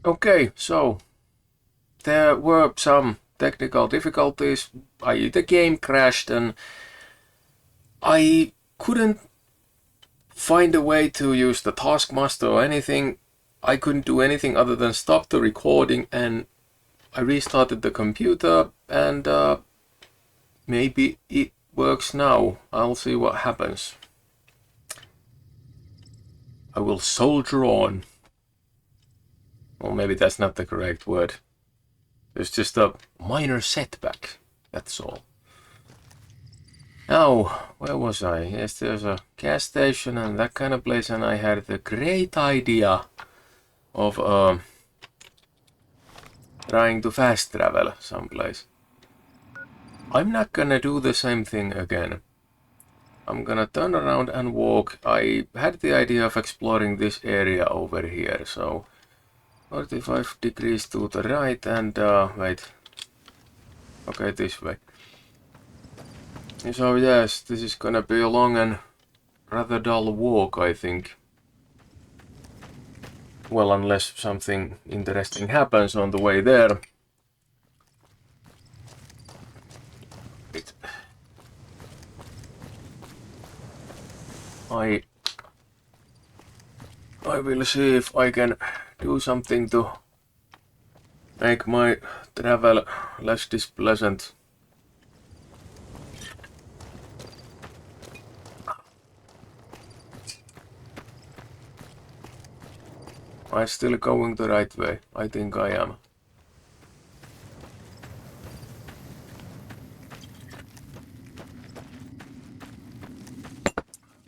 Okay, so there were some technical difficulties. The game crashed and I couldn't find a way to use the Taskmaster or anything. I couldn't do anything other than stop the recording, and I restarted the computer, and maybe it works now. I'll see what happens. I will soldier on. Well, maybe that's not the correct word. There's just a minor setback, that's all. Now, where was I? Yes, there's a gas station and that kind of place, and I had the great idea of trying to fast travel someplace. I'm not gonna do the same thing again. I'm gonna turn around and walk. I had the idea of exploring this area over here, so 45 degrees to the right and wait. Okay, this way. So yes, this is gonna be a long and rather dull walk, I think. Well, unless something interesting happens on the way there. I will see if I can do something to make my travel less displeasant. I'm still going the right way. I think I am.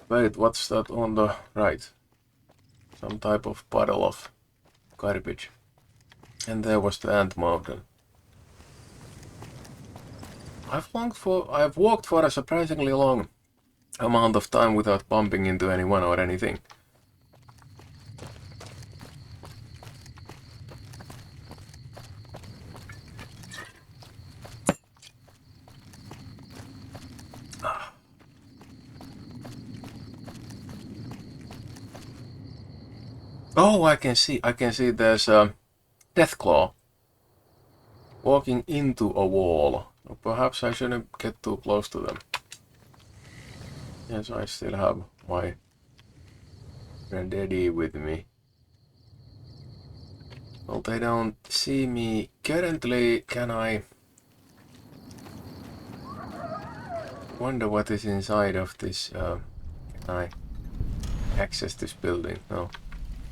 Wait, what's that on the right? Some type of puddle of garbage. And there was the ant mountain. I've walked for a surprisingly long amount of time without bumping into anyone or anything. Oh, I can see there's a Deathclaw walking into a wall. Perhaps I shouldn't get too close to them. Yes, I still have my friend Eddie with me. Well, they don't see me currently. Can I wonder what is inside of this? Can I access this building? No.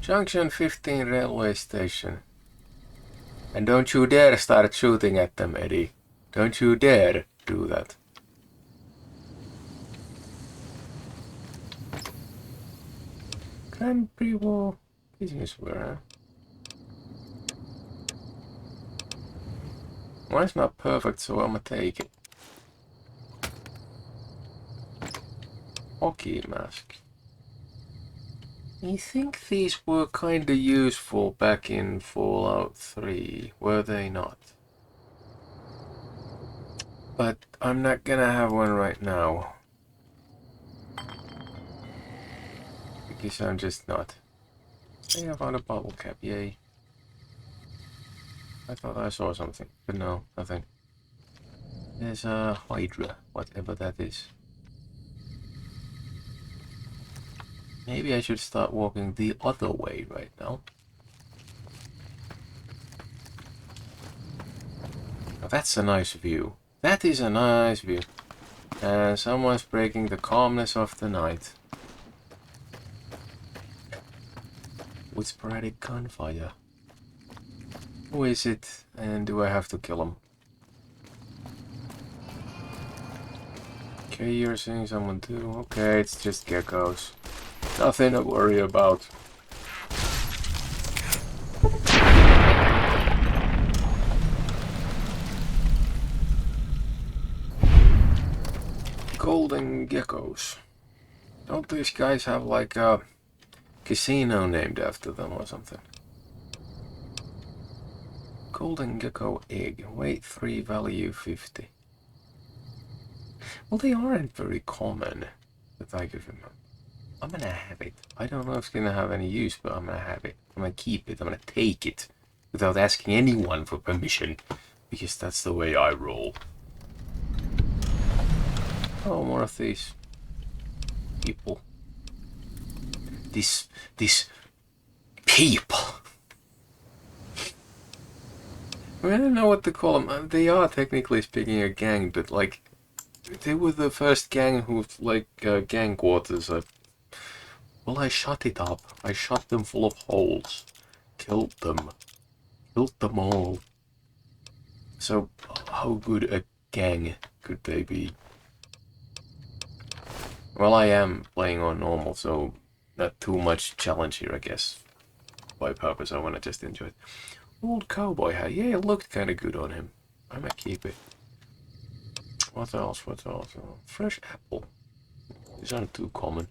Junction 15 railway station. And don't you dare start shooting at them, Eddie. Don't you dare do that. Country War Business Ware. Mine's not perfect, so I'ma take it. Hockey mask. I think these were kinda useful back in Fallout 3, were they not? But I'm not gonna have one right now. Because I'm just not. Hey, I found a bottle cap, yay. I thought I saw something, but no, nothing. There's a Hydra, whatever that is. Maybe I should start walking the other way right now. Now that's a nice view. That is a nice view. And someone's breaking the calmness of the night with sporadic gunfire. Who is it? And do I have to kill him? Okay, you're seeing someone too. Okay, it's just geckos. Nothing to worry about. Golden geckos. Don't these guys have like a casino named after them or something? Golden gecko egg. Weight 3, value 50. Well, they aren't very common that I could remember. I'm gonna have it. I don't know if it's gonna have any use, but I'm gonna have it. I'm gonna keep it. I'm gonna take it. without asking anyone for permission, because that's the way I roll. Oh, more of these people. These people. I don't know what to call them. They are technically speaking a gang, but like, they were the first gang who, like, gang quarters. Well, I shot it up. I shot them full of holes. Killed them. Killed them all. So, how good a gang could they be? Well, I am playing on normal, so not too much challenge here, I guess. By purpose, I want to just enjoy it. Old cowboy hat. Yeah, it looked kind of good on him. I might keep it. What else? What else? Fresh apple. These aren't too common.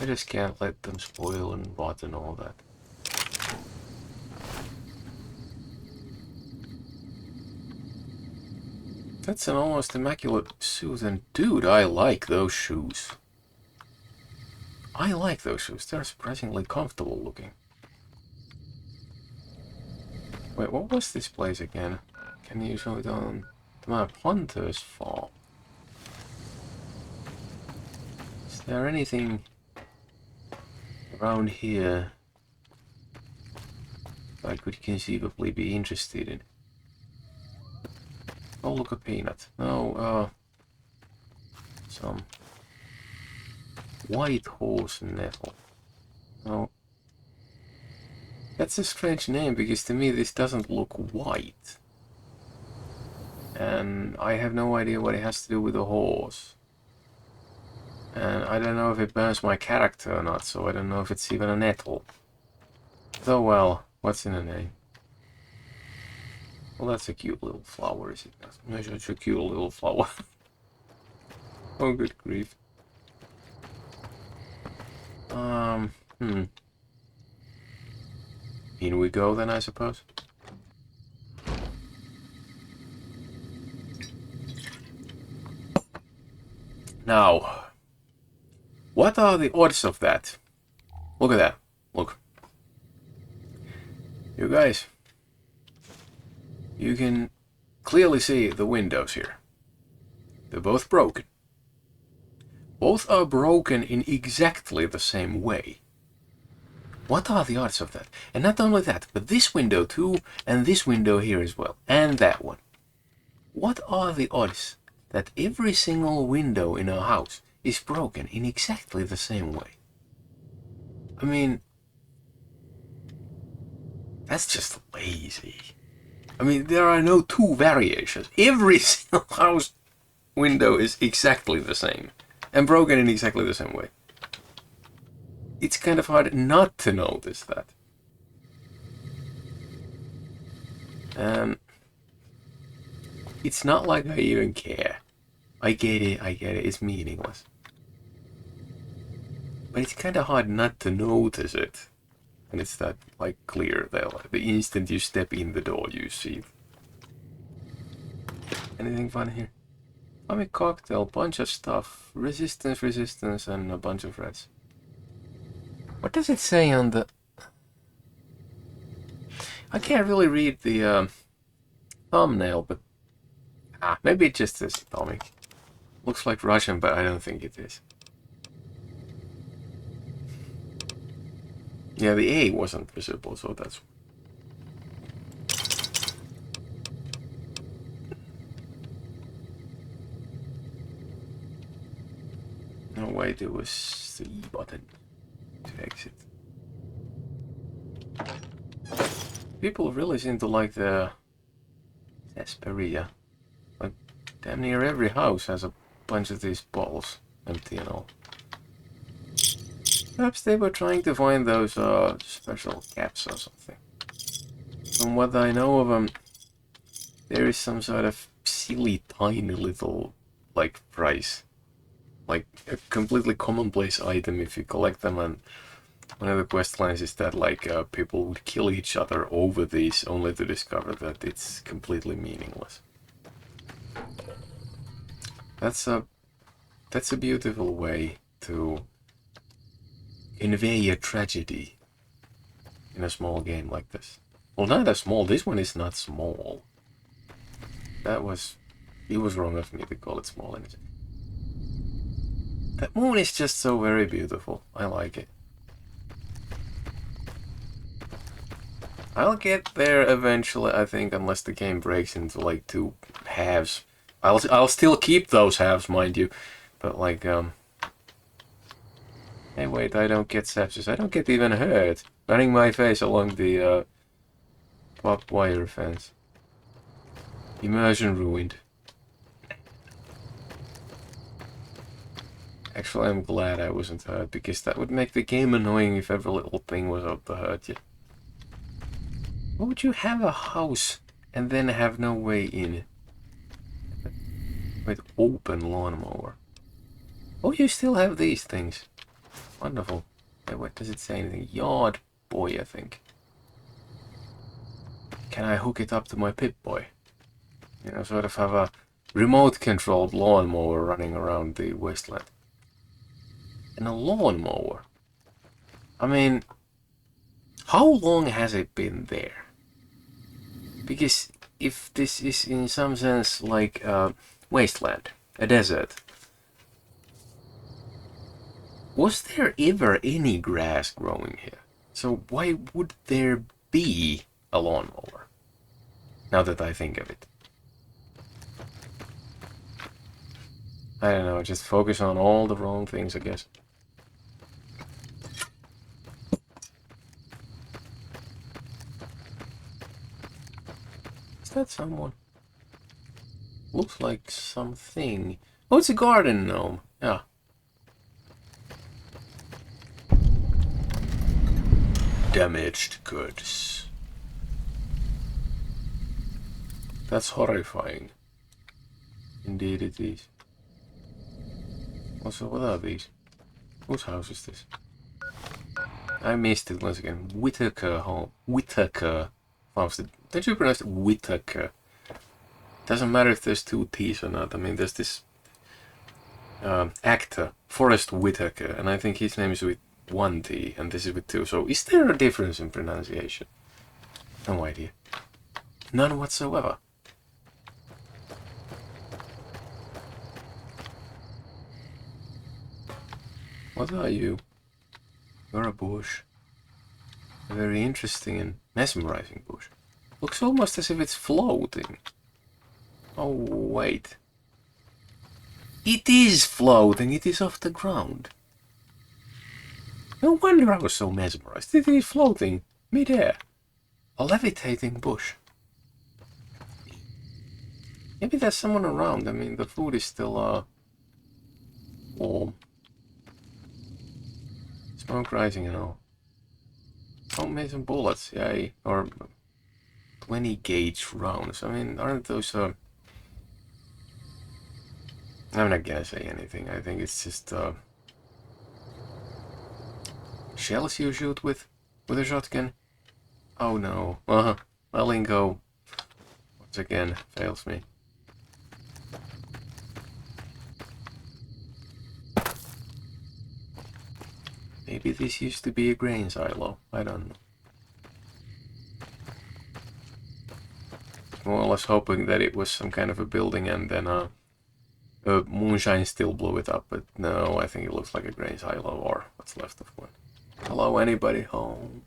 I just can't let them spoil and rot and all that. That's an almost immaculate suit, and dude, I like those shoes. I like those shoes. They're surprisingly comfortable looking. Wait, what was this place again? Can you show it on the map? Hunter's Fall. Is there anything around here I could conceivably be interested in? Oh, look, a peanut. No, some white horse nettle. No. That's a strange name, because to me this doesn't look white. And I have no idea what it has to do with a horse. And I don't know if it burns my character or not, so I don't know if it's even a nettle. Though, well, what's in a name? Well, that's a cute little flower, is it not? Maybe it's a cute little flower. Oh, good grief. In we go then, I suppose. Now, what are the odds of that? Look at that. Look. You guys, you can clearly see the windows here. They're both broken. Both are broken in exactly the same way. What are the odds of that? And not only that, but this window too, and this window here as well, and that one. What are the odds that every single window in our house is broken in exactly the same way? I mean, that's just lazy. I mean, there are no two variations. Every single house window is exactly the same, and broken in exactly the same way. It's kind of hard not to notice that. It's not like I even care. I get it, it's meaningless. But it's kind of hard not to notice it. And it's that, like, clear that, like, the instant you step in the door, you see. Anything fun here? Atomic cocktail, bunch of stuff. Resistance, and a bunch of reds. What does it say on the... I can't really read the thumbnail, but... maybe it just says atomic. Looks like Russian, but I don't think it is. Yeah, the A wasn't visible, so that's... No, wait, it was the E button to exit. People really seem to like the Asperia. Like, damn near every house has a bunch of these bottles, empty and all. Perhaps they were trying to find those special caps or something. From what I know of them, there is some sort of silly, tiny little, like, price. Like, a completely commonplace item if you collect them, and one of the quest lines is that, like, people would kill each other over these, only to discover that it's completely meaningless. That's a beautiful way to convey a tragedy. in a small game like this. Well, not as small. This one is not small. That was... It was wrong of me to call it small anything. That moon is just so very beautiful. I like it. I'll get there eventually, I think, unless the game breaks into like two halves. I'll still keep those halves, mind you. But like, hey, wait, I don't get sepsis. I don't get even hurt. Running my face along the barbed wire fence. Immersion ruined. Actually, I'm glad I wasn't hurt, because that would make the game annoying if every little thing was out to hurt you. Why would you have a house and then have no way in? With open lawnmower. Oh, you still have these things. Wonderful. Hey, what does it say? Anything? Yard boy, I think. Can I hook it up to my Pip-Boy? You know, sort of have a remote-controlled lawnmower running around the wasteland. And a lawnmower? I mean, how long has it been there? Because if this is in some sense like a wasteland, a desert, was there ever any grass growing here? So why would there be a lawnmower? Now that I think of it. I don't know, just focus on all the wrong things, I guess. Is that someone? Looks like something. Oh, it's a garden gnome. Yeah. Damaged goods. That's horrifying. Indeed it is. Also, what are these? Whose house is this? I missed it once again. Whitaker home. Whitaker farmstead. Don't you pronounce it Whitaker? Doesn't matter if there's two T's or not. I mean, there's this actor, Forrest Whitaker, and I think his name is with one T, and this is with two. So is there a difference in pronunciation? No idea. None whatsoever. What are you? You're a bush. A very interesting and mesmerizing bush. Looks almost as if it's floating. Oh, wait. It is floating. It is off the ground. No wonder I was so mesmerized. It is floating mid-air. A levitating bush. Maybe there's someone around. I mean, the food is still, warm. Smoke rising and all. Oh, made some bullets, yay. Or 20 gauge rounds. I mean, aren't those, I'm not gonna say anything. I think it's just, shells you shoot with a shotgun. Oh no. My lingo, once again, fails me. Maybe this used to be a grain silo. I don't know. Well, I was hoping that it was some kind of a building and then moonshine still blew it up, but no, I think it looks like a grain silo or what's left of one. Hello, anybody home?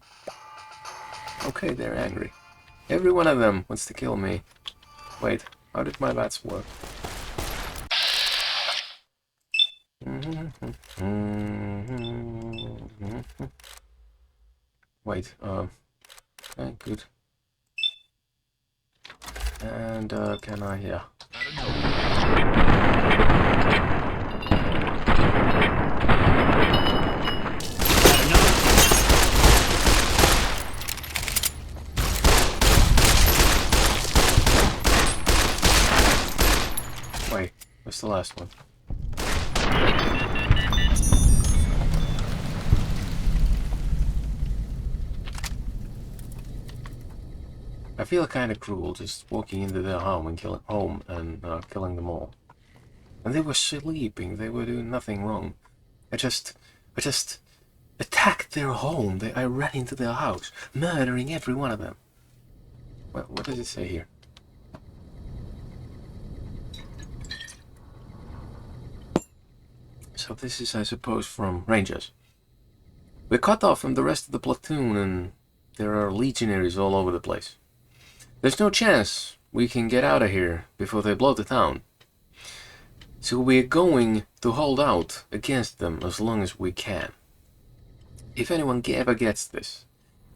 Okay, they're angry. Every one of them wants to kill me. Wait, how did my bats work? Wait, okay, good. And, can I, yeah. Wait, what's the last one? I feel kind of cruel just walking into their home and killing them all. And they were sleeping. They were doing nothing wrong. I just attacked their home. I ran into their house, murdering every one of them. What does it say here? So this is, I suppose, from Rangers. We're cut off from the rest of the platoon and there are legionaries all over the place. There's no chance we can get out of here before they blow the town. So we're going to hold out against them as long as we can. If anyone ever gets this,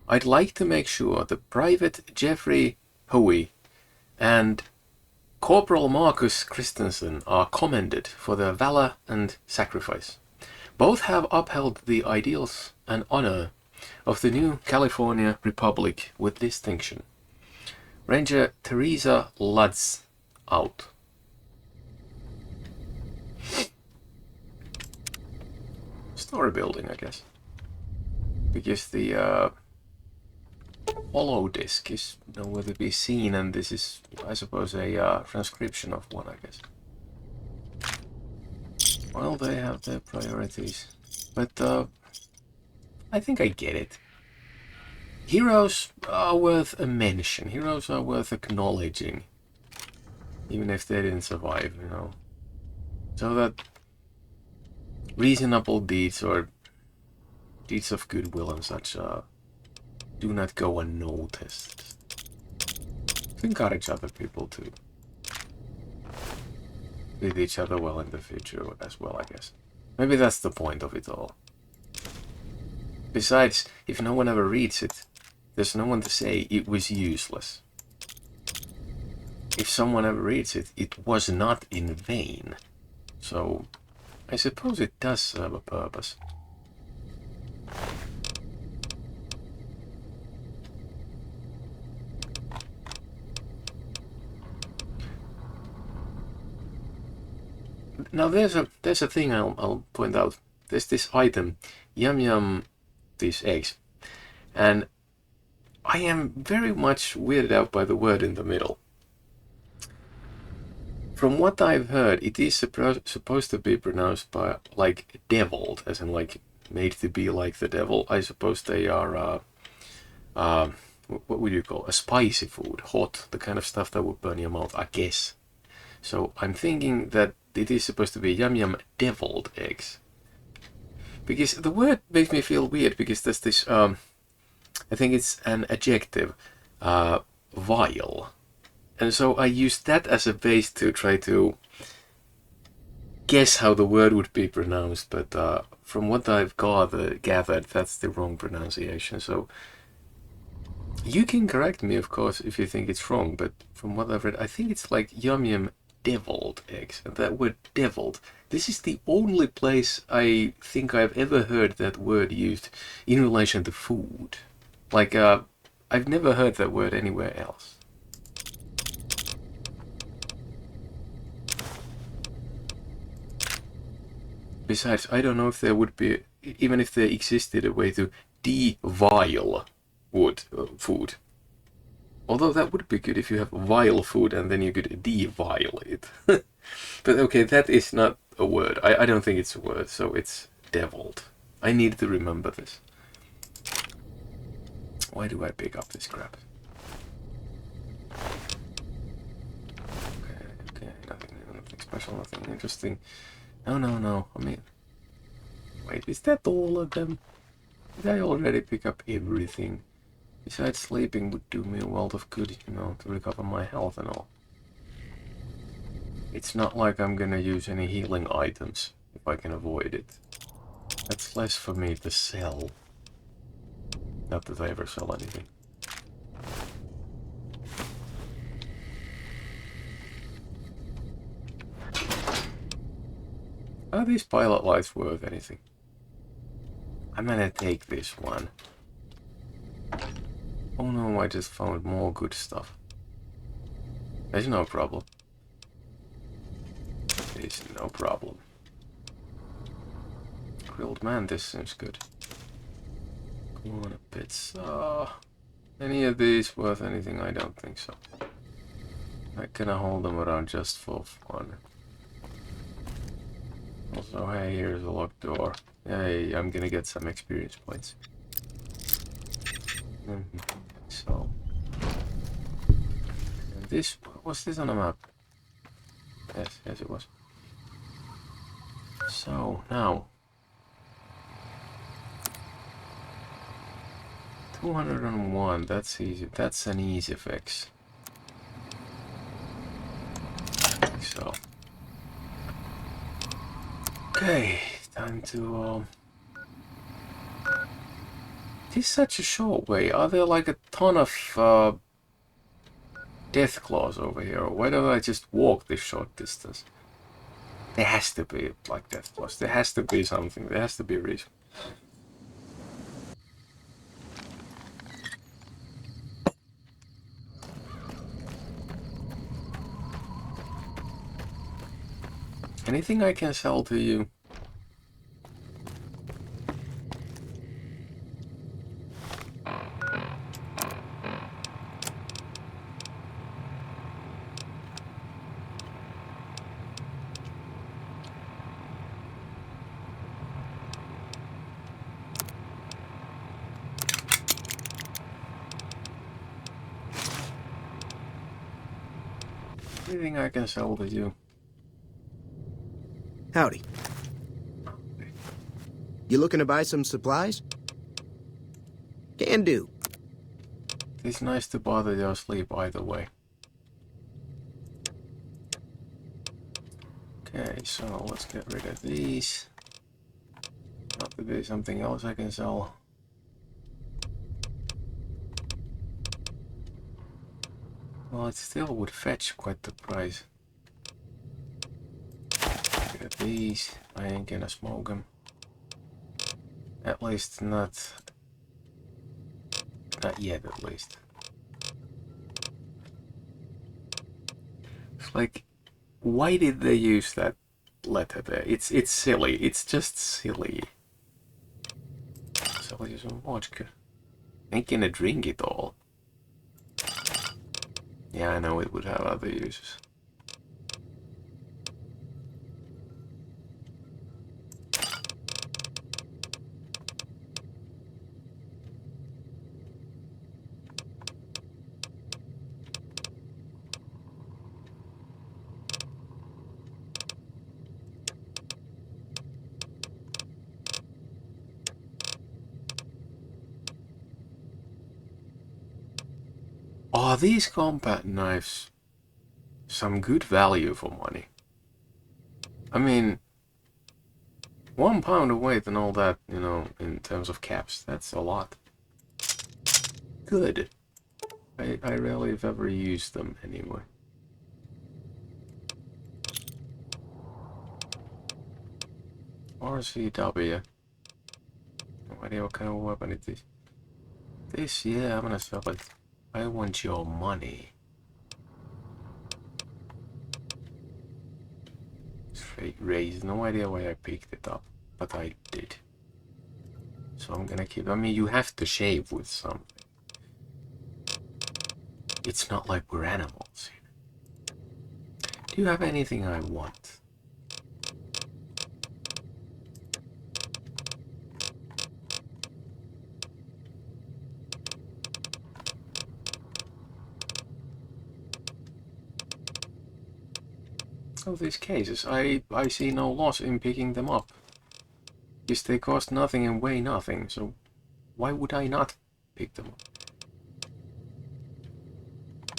I'd like to make sure that Private Jeffrey Hoey and Corporal Marcus Christensen are commended for their valor and sacrifice. Both have upheld the ideals and honor of the new California Republic with distinction. Ranger Teresa Lutz out. Story building, I guess. Because the hollow disk is nowhere to be seen, and this is, I suppose, a transcription of one, I guess. Well, they have their priorities. But I think I get it. Heroes are worth a mention. Heroes are worth acknowledging. Even if they didn't survive, you know. So that reasonable deeds or deeds of goodwill and such do not go unnoticed. To encourage other people to treat each other well in the future as well, I guess. Maybe that's the point of it all. Besides, if no one ever reads it, there's no one to say it was useless. If someone ever reads it, it was not in vain. So, I suppose it does serve a purpose. Now there's a thing I'll point out. There's this item, yum yum, these eggs, and I am very much weirded out by the word in the middle. From what I've heard, it is supposed to be pronounced by like deviled, as in like made to be like the devil. I suppose they are what would you call a spicy food, hot, the kind of stuff that would burn your mouth, I guess. So I'm thinking that it is supposed to be yum yum deviled eggs. Because the word makes me feel weird, because there's this, I think it's an adjective, vile. And so I used that as a base to try to guess how the word would be pronounced, but from what I've gathered, that's the wrong pronunciation. So you can correct me, of course, if you think it's wrong, but from what I've read, I think it's like yum yum deviled eggs. And that word deviled, this is the only place I think I've ever heard that word used in relation to food. Like, I've never heard that word anywhere else. Besides, I don't know if there would be, even if there existed a way to de-vile food. Although that would be good if you have vile food and then you could de-vile it. But okay, that is not a word. I don't think it's a word, so it's deviled. I need to remember this. Why do I pick up this crap? Okay, nothing special, nothing interesting. No, I mean... Wait, is that all of them? Did I already pick up everything? Besides, sleeping would do me a world of good, you know, to recover my health and all. It's not like I'm gonna use any healing items, if I can avoid it. That's less for me to sell. Not that I ever sell anything. Are these pilot lights worth anything? I'm gonna take this one. Oh no, I just found more good stuff. There's no problem. There's no problem. Grilled mantis seems good. Corner bits. Any of these worth anything? I don't think so. I can hold them around just for fun. Also, hey, here's a locked door. Hey, I'm gonna get some experience points. So, and this, was this on a map? Yes, it was. So, now. 201, that's easy. That's an easy fix. So. Okay, time to, It is such a short way. Are there like a ton of, death claws over here? Or why don't I just walk this short distance? There has to be, like, death claws. There has to be something. There has to be a reason. Anything I can sell to you? Anything I can sell to you? Howdy. You looking to buy some supplies? Can do. It's nice to bother your sleep either way. Okay, so let's get rid of these. Not to be something else I can sell. Well, it still would fetch quite the price. Get rid of these. I ain't gonna smoke them. At least not yet, at least. It's like, why did they use that letter there? It's silly. It's just silly. Sell you some vodka. Ain't gonna drink it all. Yeah, I know it would have other uses. Are these combat knives some good value for money? I mean, £1 of weight and all that, you know, in terms of caps, that's a lot. Good. I rarely have ever used them anyway. RCW. No idea what kind of weapon it is. This, yeah, I'm gonna sell it. I want your money. Straight raise. No idea why I picked it up, but I did. So I'm gonna keep. I mean, you have to shave with something. It's not like we're animals. Do you have anything I want? Of these cases, I see no loss in picking them up. Because they cost nothing and weigh nothing, so why would I not pick them up?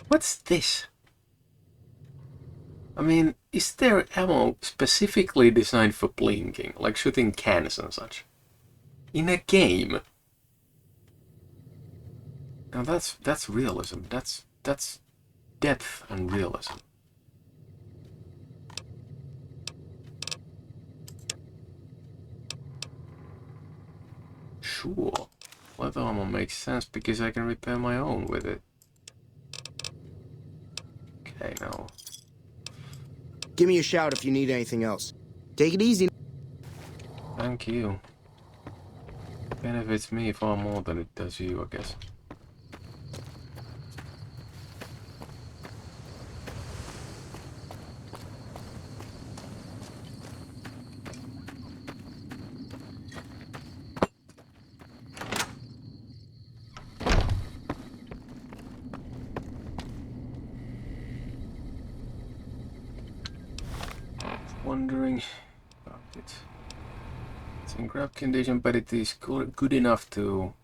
What's this? I mean, is there ammo specifically designed for blinking, like shooting cans and such? In a game? Now that's realism. That's depth and realism. Sure. Leather armor makes sense because I can repair my own with it. Okay, now. Give me a shout if you need anything else. Take it easy. Thank you. Benefits me far more than it does you, I guess. wondering about it. It's in crap condition, but it is good enough to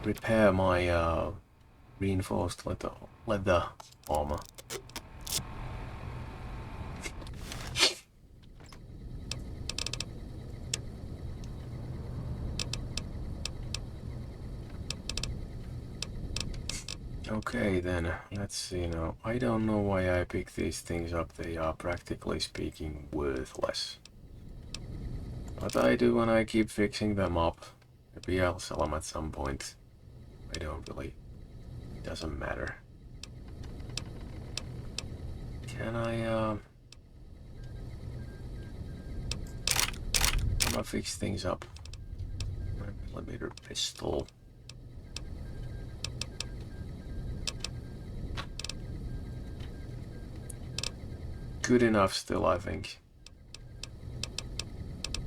repair my reinforced leather armor. Okay then, let's see now. I don't know why I picked these things up. They are practically speaking worthless. What I do when I keep fixing them up, maybe I'll sell them at some point. I don't really, it doesn't matter. Can I'm gonna fix things up. Millimeter pistol. Good enough still, I think.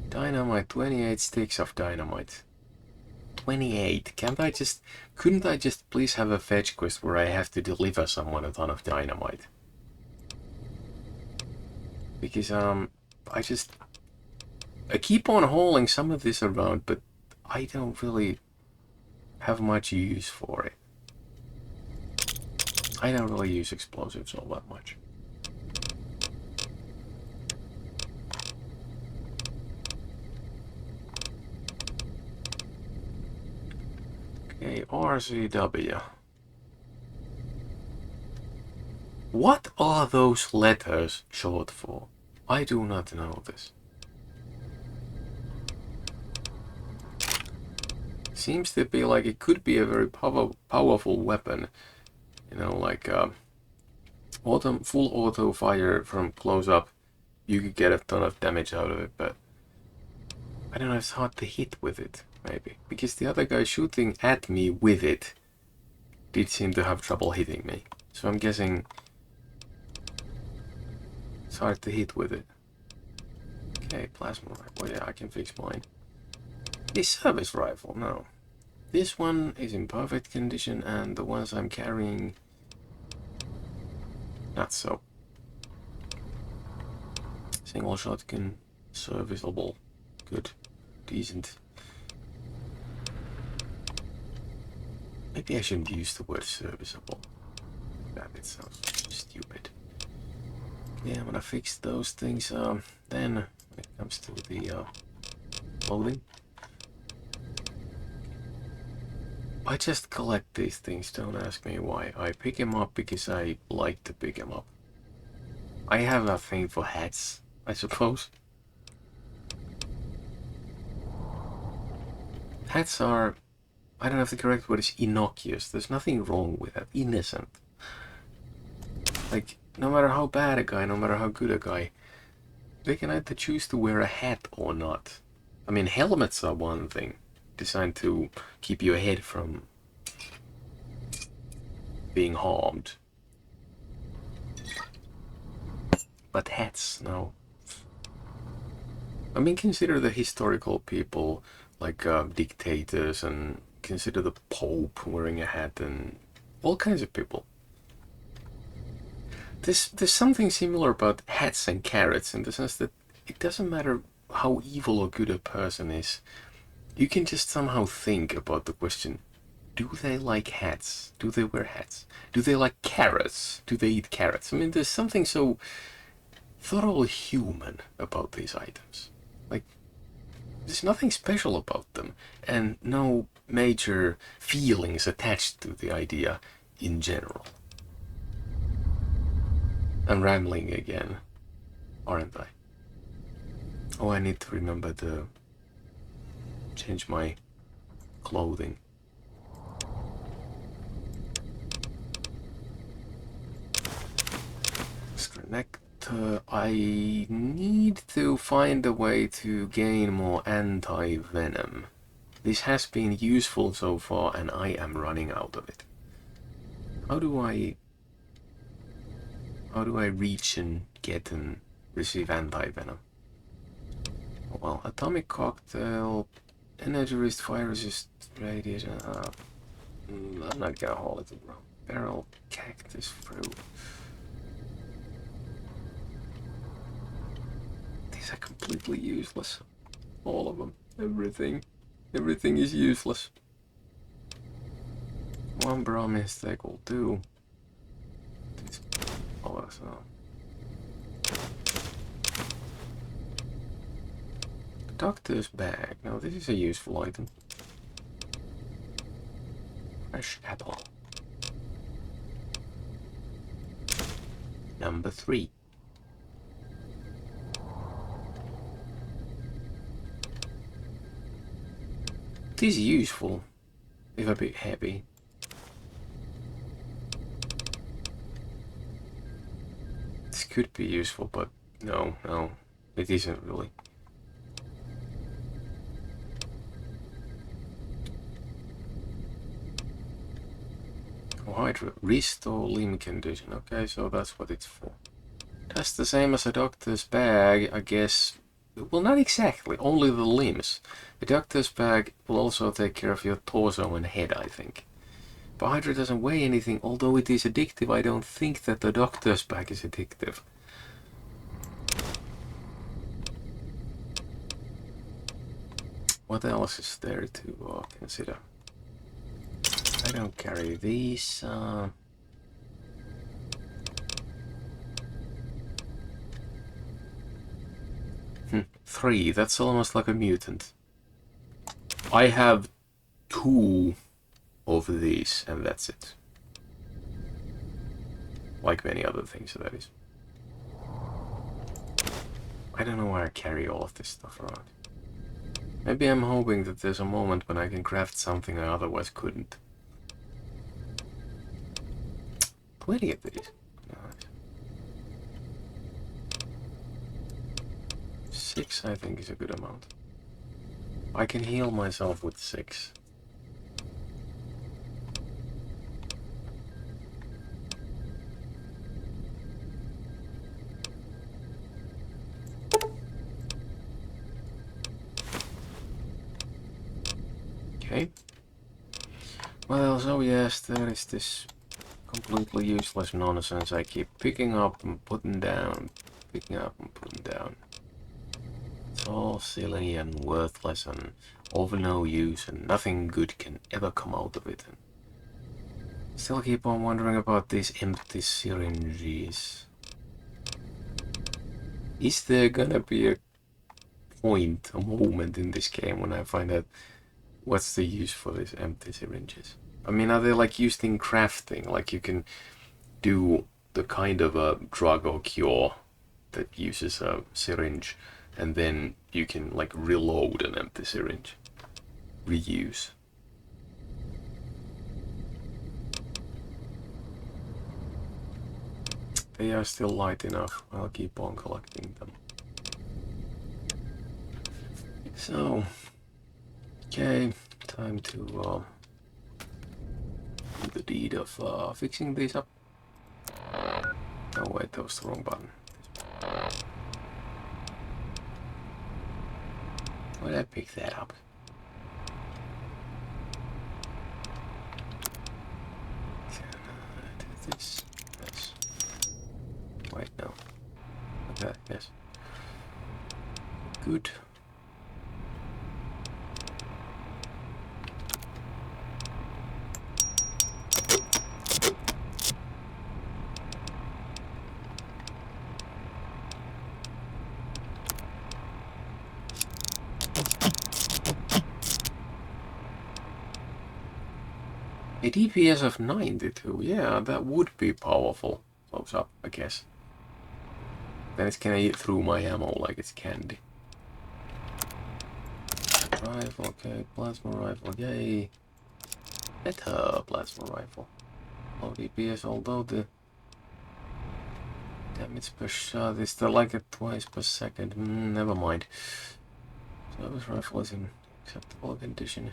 Dynamite, 28 sticks of dynamite. 28. Couldn't I just please have a fetch quest where I have to deliver someone a ton of dynamite? Because, I keep on hauling some of this around, but I don't really have much use for it. I don't really use explosives all that much. Okay, RCW. What are those letters short for? I do not know this. Seems to be like it could be a very powerful weapon. You know, like full auto fire from close up. You could get a ton of damage out of it, but I don't know, it's hard to hit with it, maybe. Because the other guy shooting at me with it did seem to have trouble hitting me. So I'm guessing it's hard to hit with it. Okay, plasma rifle. Oh yeah, I can fix mine. This service rifle, no. This one is in perfect condition, and the ones I'm carrying, not so. Single shotgun, serviceable, good, decent. Maybe I shouldn't use the word serviceable. That sounds stupid. Yeah, I'm gonna fix those things. Then when it comes to the clothing, I just collect these things. Don't ask me why. I pick them up because I like to pick them up. I have a thing for hats, I suppose. Hats are, I don't know if the correct word is innocuous. There's nothing wrong with that. Innocent. Like, no matter how bad a guy, no matter how good a guy, they can either choose to wear a hat or not. I mean, helmets are one thing, designed to keep your head from being harmed. But hats, no. I mean, consider the historical people, like dictators, and consider the Pope wearing a hat, and all kinds of people. There's something similar about hats and carrots, in the sense that it doesn't matter how evil or good a person is. You can just somehow think about the question, do they like hats? Do they wear hats? Do they like carrots? Do they eat carrots? I mean, there's something so thoroughly human about these items. Like, there's nothing special about them, and no major feelings attached to the idea in general. I'm rambling again, aren't I? Oh, I need to remember to change my clothing. Nectar. I need to find a way to gain more anti-venom. This has been useful so far, and I am running out of it. How do I reach and get and receive anti-venom? Well, atomic cocktail, energy resist, fire resist, radiation. I'm not gonna haul it around. Barrel cactus fruit. These are completely useless. All of them. Everything. Everything is useless. One bra mistake will do. This also. Doctor's bag. Now this is a useful item. Fresh apple. Number 3. This is useful, if a bit heavy. This could be useful, but no, it isn't really. Hydrate, restore limb condition. Okay, so that's what it's for. That's the same as a doctor's bag, I guess. Well, not exactly, only the limbs. The doctor's bag will also take care of your torso and head, I think. But Hydra doesn't weigh anything, although it is addictive. I don't think that the doctor's bag is addictive. What else is there to consider? I don't carry these. 3, that's almost like a mutant. I have 2 of these, and that's it. Like many other things, that is. I don't know why I carry all of this stuff around. Maybe I'm hoping that there's a moment when I can craft something I otherwise couldn't. Plenty of these. Nice. 6, I think, is a good amount. I can heal myself with 6. Okay. Well, so yes, there is this completely useless nonsense I keep picking up and putting down, picking up and putting down. It's all silly and worthless and of no use, and nothing good can ever come out of it. And still keep on wondering about these empty syringes. Is there gonna be a point, a moment in this game when I find out what's the use for these empty syringes? I mean, are they like used in crafting? Like you can do the kind of a drug or cure that uses a syringe, and then you can like reload an empty syringe. Reuse. They are still light enough. I'll keep on collecting them. So, okay, time to do the deed of fixing these up. Oh wait, that was the wrong button. Why did I pick that up? This. Wait, no. Okay, yes. Good. A DPS of 92, yeah, that would be powerful. Close up, I guess. Then it's gonna eat through my ammo like it's candy. Rifle, okay, plasma rifle, yay. Better plasma rifle. Low DPS, although the damage per shot is still like it twice per second. Never mind. Service rifle is in acceptable condition.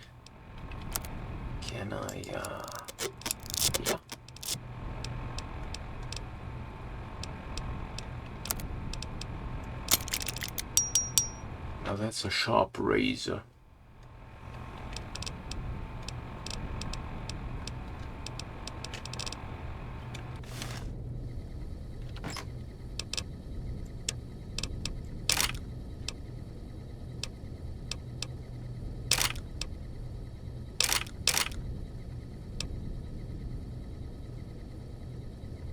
Can I, yeah. Now that's a sharp razor.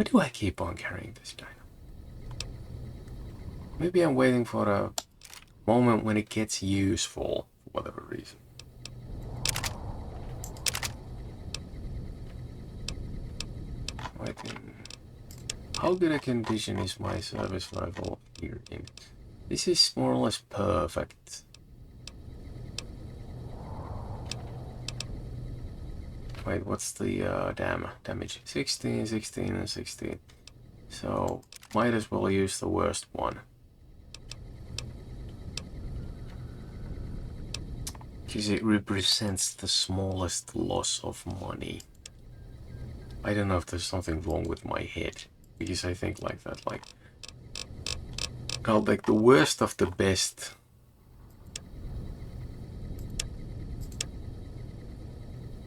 Why do I keep on carrying this dino? Maybe I'm waiting for a moment when it gets useful, for whatever reason. Waiting. How good a condition is my service rifle here in? This is more or less perfect. Wait, what's the damage? 16, 16, and 16. So, might as well use the worst one. Because it represents the smallest loss of money. I don't know if there's something wrong with my head. Because I think like that, like... I'll take the worst of the best.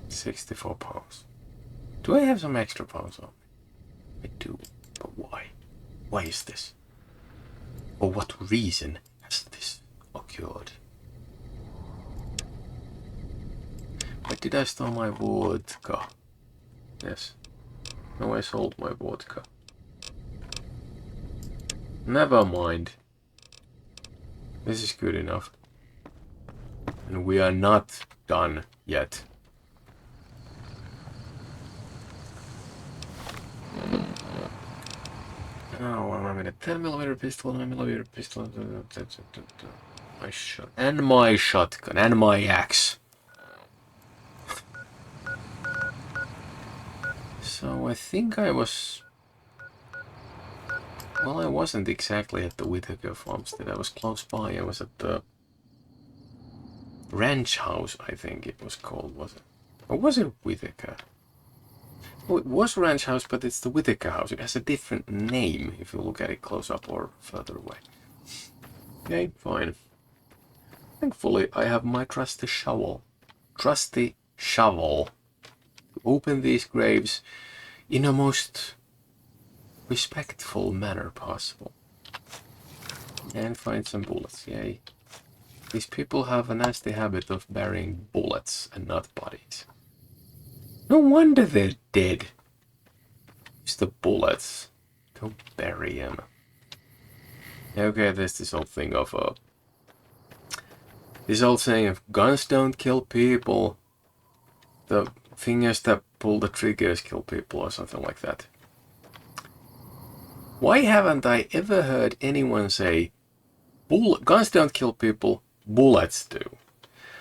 £64. Do I have some extra pounds on me? I do. But why? Why is this? For what reason has this occurred? Why did I store my vodka? Yes. No, I sold my vodka. Never mind. This is good enough. And we are not done yet. Oh, 1mm 10mm pistol, 9mm pistol, my shot, and my shotgun, and my axe. So I think I was... Well, I wasn't exactly at the Whitaker farmstead. I was close by. I was at the ranch house, I think it was called, was it? Or was it Whitaker? Oh, it was ranch house, but it's the Whitaker house. It has a different name if you look at it close up or further away. Okay, fine. Thankfully, I have my trusty shovel. Trusty shovel. To open these graves in a most respectful manner possible. And find some bullets, yay. These people have a nasty habit of burying bullets and not bodies. No wonder they're dead. Use the bullets. Don't bury them. Okay, there's this old thing of this old saying of guns don't kill people. The fingers that pull the triggers kill people or something like that. Why haven't I ever heard anyone say guns don't kill people, bullets do?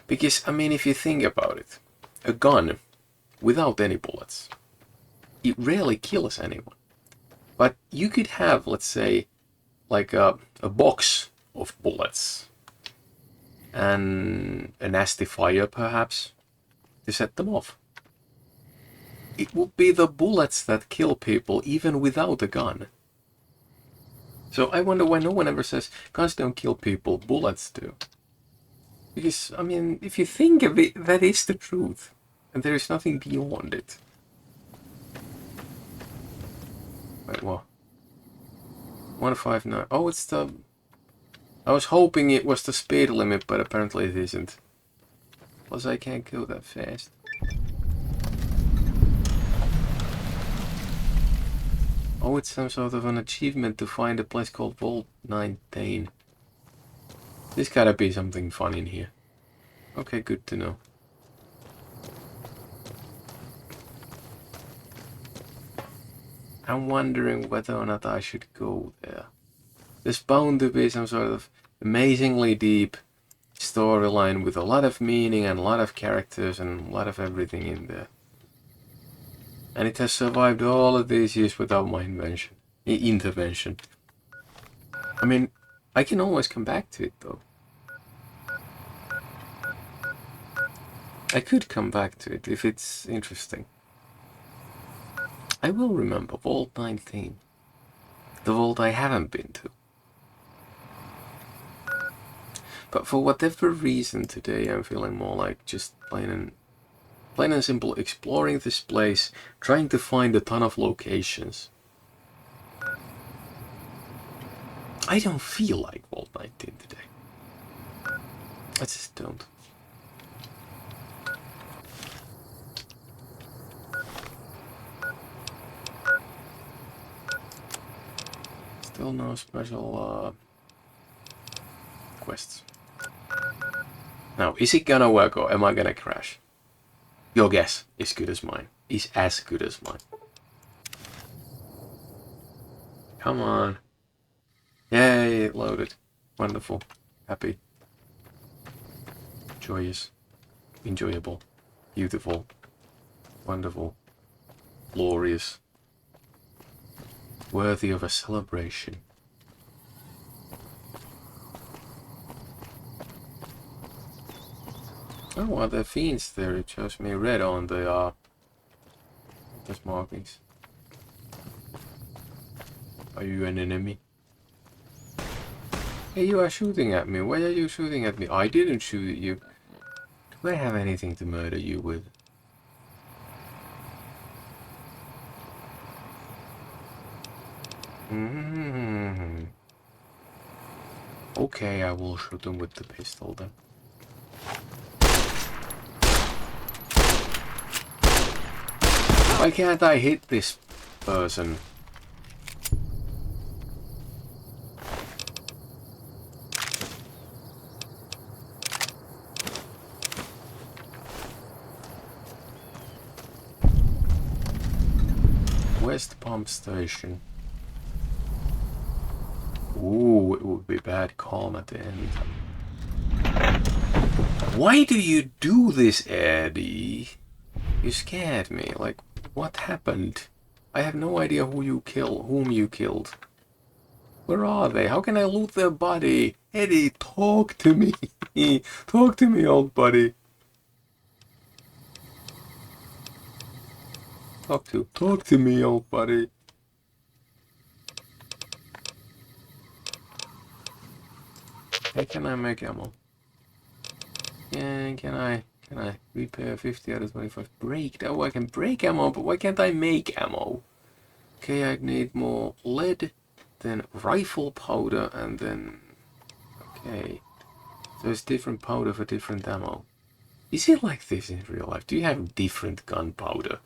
Because, I mean, if you think about it, a gun without any bullets, it rarely kills anyone. But you could have, let's say, like a box of bullets and a nasty fire, perhaps, to set them off. It would be the bullets that kill people even without a gun. So I wonder why no one ever says guns don't kill people, bullets do. Because, I mean, if you think of it, that is the truth. And there is nothing beyond it. Wait, what? 159. Oh, it's the... I was hoping it was the speed limit, but apparently it isn't. Plus, I can't go that fast. Oh, it's some sort of an achievement to find a place called Vault 19. There's gotta be something fun in here. Okay, good to know. I'm wondering whether or not I should go there. There's bound to be some sort of amazingly deep storyline with a lot of meaning and a lot of characters and a lot of everything in there. And it has survived all of these years without my intervention. I mean, I can always come back to it though. I could come back to it if it's interesting. I will remember Vault 19. The vault I haven't been to. But for whatever reason today I'm feeling more like just plain and simple exploring this place, trying to find a ton of locations. I don't feel like Vault 19 today. I just don't. Still no special quests. Now, is it gonna work or am I gonna crash? Your guess is good as mine. Is as good as mine. Come on. Yay, it loaded. Wonderful. Happy. Joyous. Enjoyable. Beautiful. Wonderful. Glorious. Worthy of a celebration. Oh, well, the Fiends there, it shows me red on the markings. Are you an enemy? Hey, you are shooting at me. Why are you shooting at me? I didn't shoot at you. Do I have anything to murder you with? Okay, I will shoot him with the pistol then. Why can't I hit this person? West Pump Station. Ooh, it would be bad calm at the end. Why do you do this, Eddie? You scared me. Like, what happened? I have no idea whom you killed. Where are they? How can I loot their body? Eddie, talk to me. Talk to me, old buddy. Talk to me, old buddy. Hey, can I make ammo? Yeah, can I repair 50 out of 25? Break? Oh, I can break ammo, but why can't I make ammo? Okay, I need more lead, then rifle powder, and then... Okay. So it's different powder for different ammo. Is it like this in real life? Do you have different gunpowder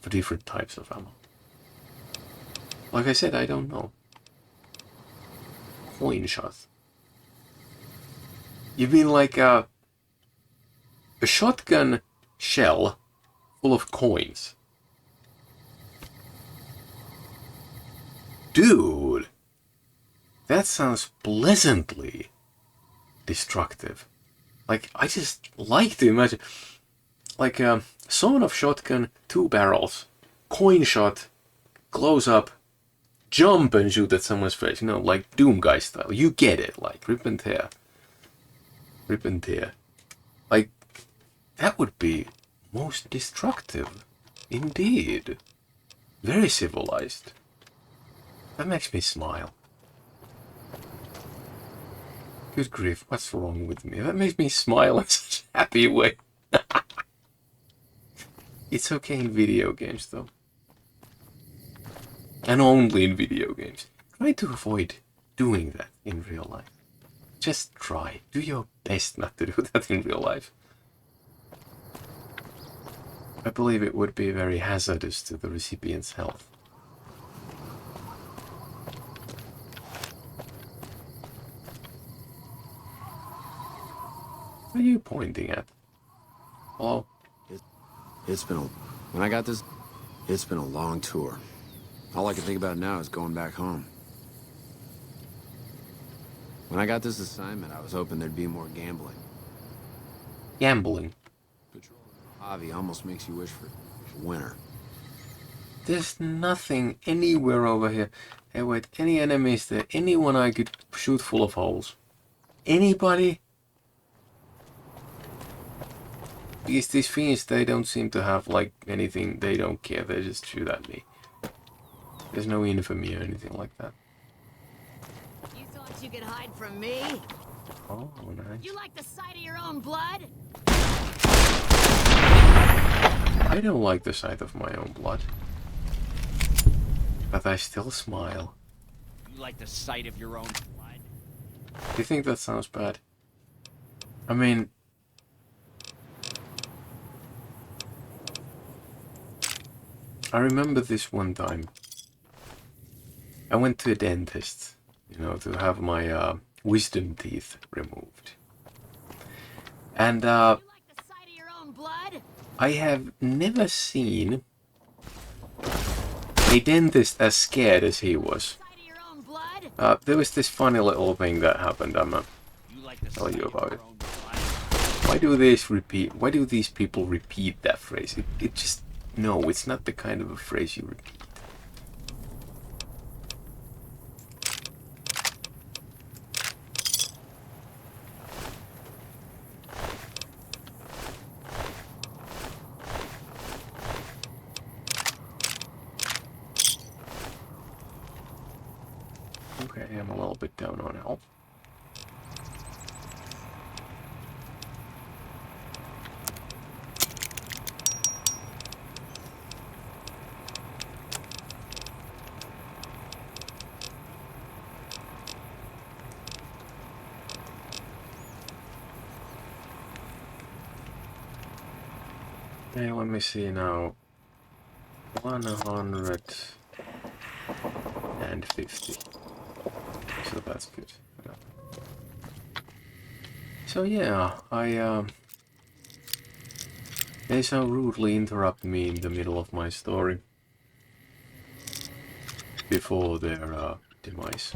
for different types of ammo? Like I said, I don't know. Coin shot. You mean like a shotgun shell full of coins? Dude, that sounds pleasantly destructive. Like, I just like to imagine, like a sawn-off shotgun, 2 barrels, coin shot, close up, jump and shoot at someone's face. You know, like Doom Guy style. You get it, like rip and tear. Rip and tear. Like, that would be most destructive. Indeed. Very civilized. That makes me smile. Good grief, what's wrong with me? That makes me smile in such a happy way. It's okay in video games, though. And only in video games. Try to avoid doing that in real life. Just try. Do your best not to do that in real life. I believe it would be very hazardous to the recipient's health. What are you pointing at? Hello? It's been a long tour. All I can think about now is going back home. When I got this assignment, I was hoping there'd be more gambling. Gambling. Patrolling the hobby almost makes you wish for winter. There's nothing anywhere over here. Hey, wait, any enemies there? Anyone I could shoot full of holes? Anybody? Because these Fiends, they don't seem to have, like, anything. They don't care. They just shoot at me. There's no infamy or anything like that. You thought you could hide from me? Oh, nice. You like the sight of your own blood? I don't like the sight of my own blood. But I still smile. You like the sight of your own blood? Do you think that sounds bad? I mean... I remember this one time. I went to a dentist. you know, to have my wisdom teeth removed. And You like the sight of your own blood? I have never seen a dentist as scared as he was. Sight of your own blood? There was this funny little thing that happened. I'm gonna You like the tell sight you of about your it. own blood? Why do these people repeat that phrase? It just, no, it's not the kind of a phrase you repeat. Okay, I'm a little bit down on health. Okay, let me see now. 150. So that's good. Yeah. So yeah, they so rudely interrupt me in the middle of my story before their demise.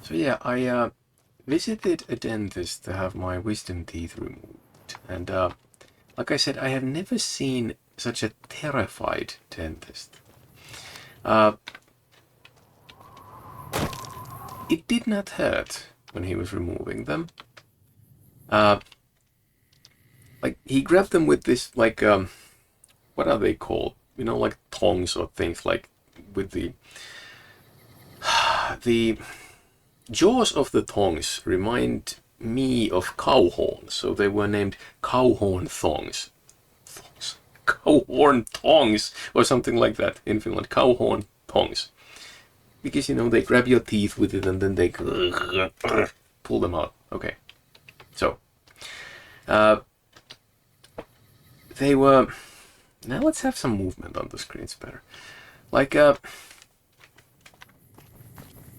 So yeah, I visited a dentist to have my wisdom teeth removed, and like I said, I have never seen such a terrified dentist. It did not hurt when he was removing them. Like he grabbed them with this what are they called? You know, like tongs or things, like with the jaws of the tongs remind me of cow horns, so they were named cow horn thongs. Cow horn tongs or something like that in Finland. Cow horn tongs, because you know they grab your teeth with it and then they pull them out. Okay, so they were. Now let's have some movement on the screen. It's better. Like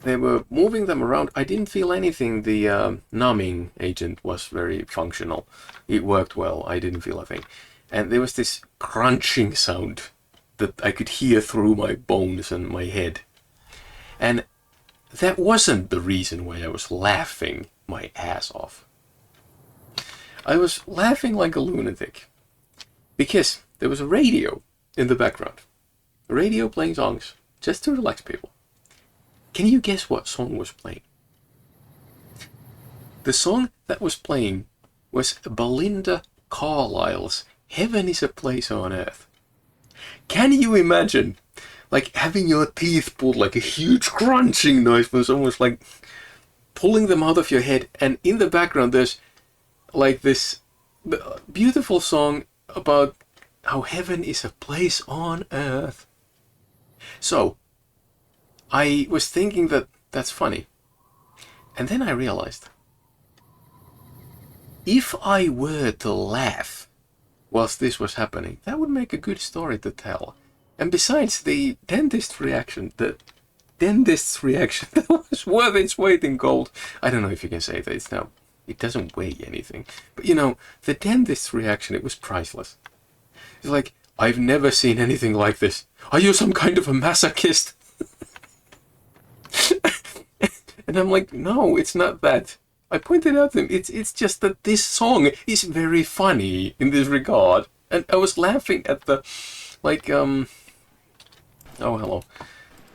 they were moving them around. I didn't feel anything. The numbing agent was very functional. It worked well. I didn't feel a thing. And there was this crunching sound that I could hear through my bones and my head. And that wasn't the reason why I was laughing my ass off. I was laughing like a lunatic because there was a radio in the background. A radio playing songs just to relax people. Can you guess what song was playing? The song that was playing was Belinda Carlisle's Heaven is a Place on Earth. Can you imagine, like, having your teeth pulled, like a huge crunching noise when someone's like pulling them out of your head, and in the background there's like this beautiful song about how heaven is a place on earth. So I was thinking that that's funny, and then I realized if I were to laugh whilst this was happening, that would make a good story to tell. And besides, the dentist's reaction, that was worth its weight in gold. I don't know if you can say that. It's now, it doesn't weigh anything. But you know, the dentist's reaction, it was priceless. It's like, I've never seen anything like this. Are you some kind of a masochist? And I'm like, no, it's not that. I pointed out to him, it's just that this song is very funny in this regard. And I was laughing at the, like, oh, hello.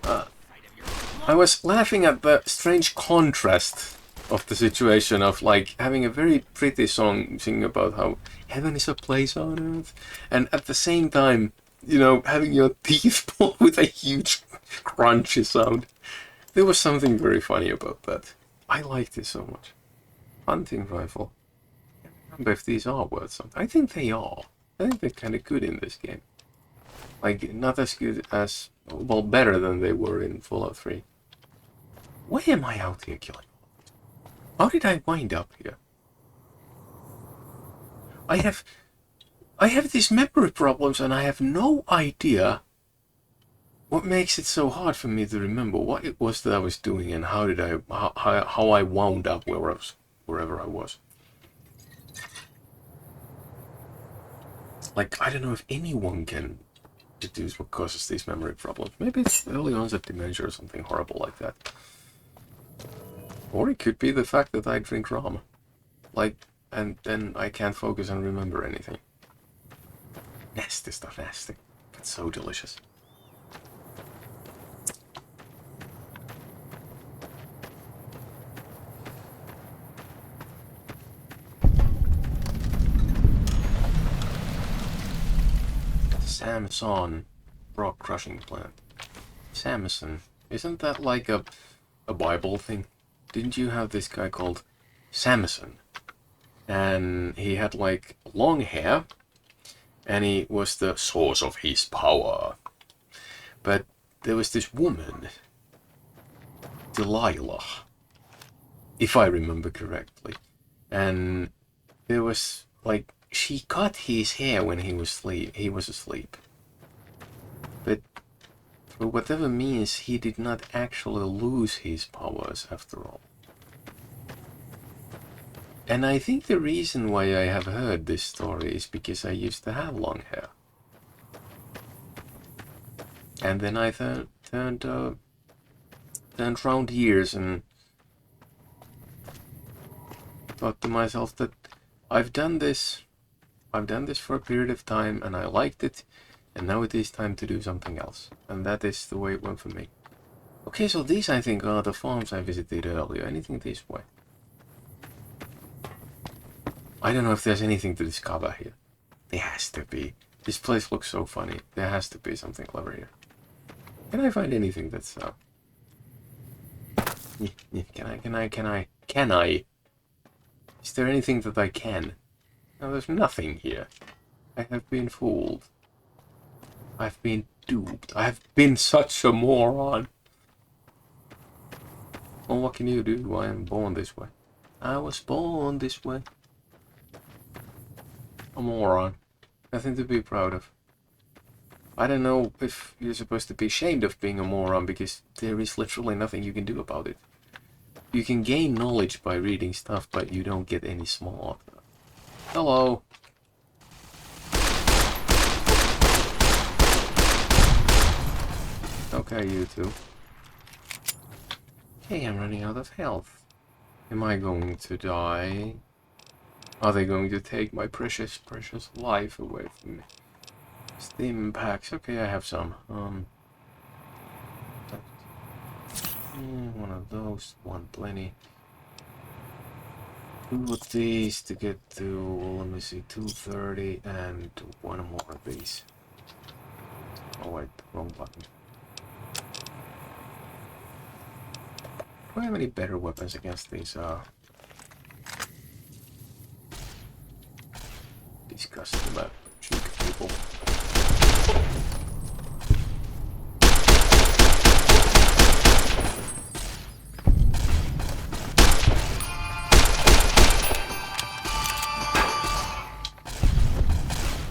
I was laughing at the strange contrast of the situation of, like, having a very pretty song singing about how heaven is a place on earth, and at the same time, you know, having your teeth pulled with a huge crunchy sound. There was something very funny about that. I liked it so much. Hunting rifle. I don't remember if these are worth something. I think they are. I think they're kind of good in this game. Like, not as good as, well, better than they were in Fallout 3. Why am I out here killing? How did I wind up here? I have these memory problems and I have no idea What makes it so hard for me to remember what it was that I was doing and how I wound up wherever I was. Like, I don't know if anyone can deduce what causes these memory problems. Maybe it's early onset dementia or something horrible like that. Or it could be the fact that I drink rum. Like, and then I can't focus and remember anything. Nasty stuff, nasty. But so delicious. Samson rock crushing plant. Samson. Isn't that like a Bible thing? Didn't you have this guy called Samson? And he had like long hair, and he was the source of his power. But there was this woman, Delilah, if I remember correctly, and there was like she cut his hair when he was asleep. But for whatever means, he did not actually lose his powers after all. And I think the reason why I have heard this story is because I used to have long hair. And then I turned round years and thought to myself that I've done this for a period of time and I liked it, and now it is time to do something else. And that is the way it went for me. Okay, so these I think are the farms I visited earlier. Anything this way? I don't know if there's anything to discover here. There has to be. This place looks so funny. There has to be something clever here. Can I find anything that's Can I? Is there anything that I can? No, there's nothing here. I have been fooled. I've been duped. I have been such a moron. Well, what can you do? I am born this way. I was born this way. A moron. Nothing to be proud of. I don't know if you're supposed to be ashamed of being a moron, because there is literally nothing you can do about it. You can gain knowledge by reading stuff, but you don't get any smart. Hello. Okay, you two. Hey, I'm running out of health. Am I going to die? Are they going to take my precious, precious life away from me? Stim packs. Okay, I have some. One of those. One plenty. Two of these to get to, let me see, 230, and one more of these. Oh wait, wrong button. Do I have any better weapons against these custom cheap people?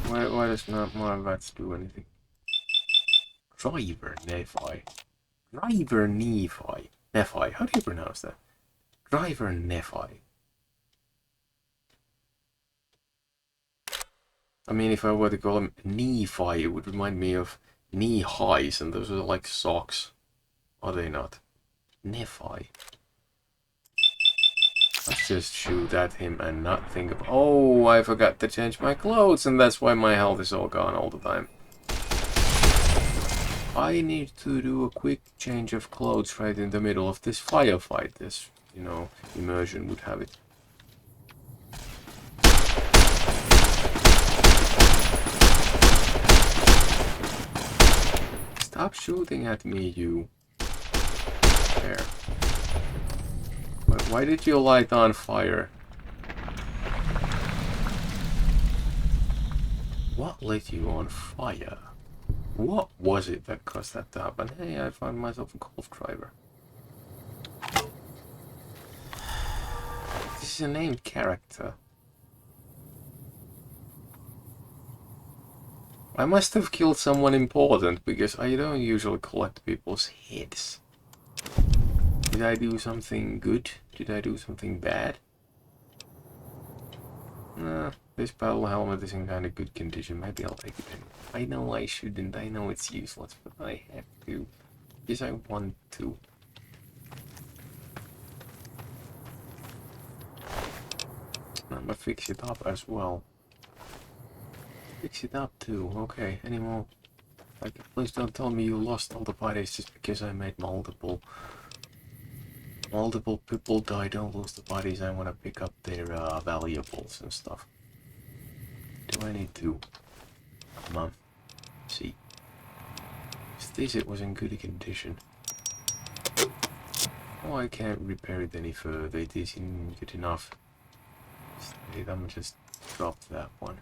Why does not my VATS do anything? Driver Nephi. Driver Nephi. Nephi. How do you pronounce that? Driver Nephi. I mean, if I were to call him Nephi, it would remind me of knee highs, and those are like socks. Are they not? Nephi. Let's just shoot at him and not think of... Oh, I forgot to change my clothes, and that's why my health is all gone all the time. I need to do a quick change of clothes right in the middle of this firefight, as, you know, immersion would have it. Stop shooting at me, you. There. Why did you light on fire? What lit you on fire? What was it that caused that to happen? Hey, I found myself a golf driver. This is a named character. I must have killed someone important, because I don't usually collect people's heads. Did I do something good? Did I do something bad? Nah, this battle helmet is in kind of good condition. Maybe I'll take it anyway. I know I shouldn't, I know it's useless, but I have to. Because I want to. I'm gonna fix it up as well. Fix it up too, okay, anymore. Like, please don't tell me you lost all the bodies just because I made multiple people die. Don't lose the bodies. I want to pick up their valuables and stuff. Do I need to? Come on. See. This it was in good condition. Oh, I can't repair it any further. It isn't good enough. Wait, I'm just drop that one.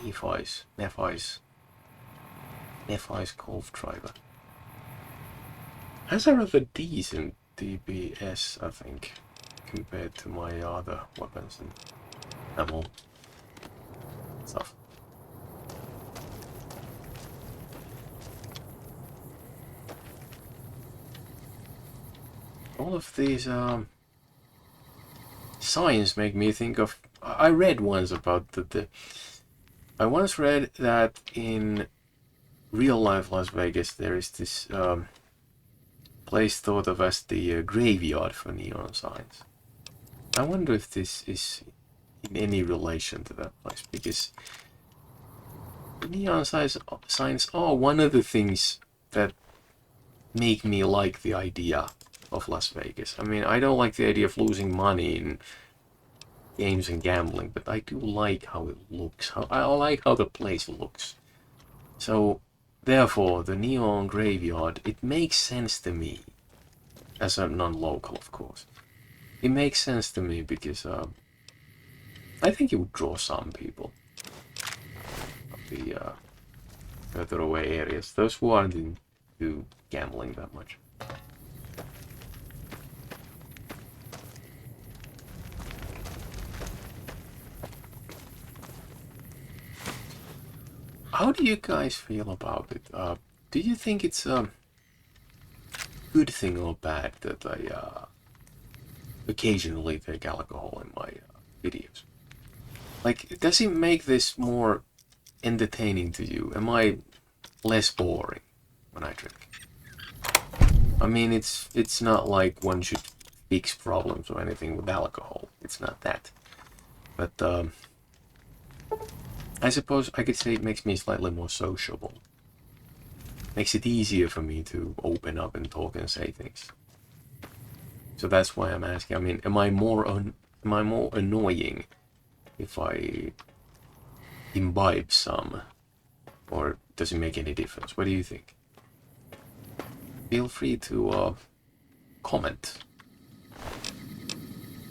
Nephi's Golf Driver. Has a rather decent DPS, I think, compared to my other weapons and ammo stuff. All of these signs make me think of. I read once about I once read that in real life Las Vegas there is this place thought of as the graveyard for neon signs. I wonder if this is in any relation to that place, because neon signs are one of the things that make me like the idea of Las Vegas. I mean, I don't like the idea of losing money in games and gambling, but I do like how it looks. I like how the place looks. So, therefore, the neon graveyard, it makes sense to me. As a non-local, of course. It makes sense to me because I think it would draw some people. Of the further away areas. Those who aren't into gambling that much. How do you guys feel about it? Do you think it's a good thing or bad that I occasionally take alcohol in my videos? Like, does it make this more entertaining to you? Am I less boring when I drink? I mean, it's not like one should fix problems or anything with alcohol. It's not that. But I suppose I could say it makes me slightly more sociable. Makes it easier for me to open up and talk and say things. So that's why I'm asking. I mean, am I more annoying if I imbibe some, or does it make any difference? What do you think? Feel free to comment,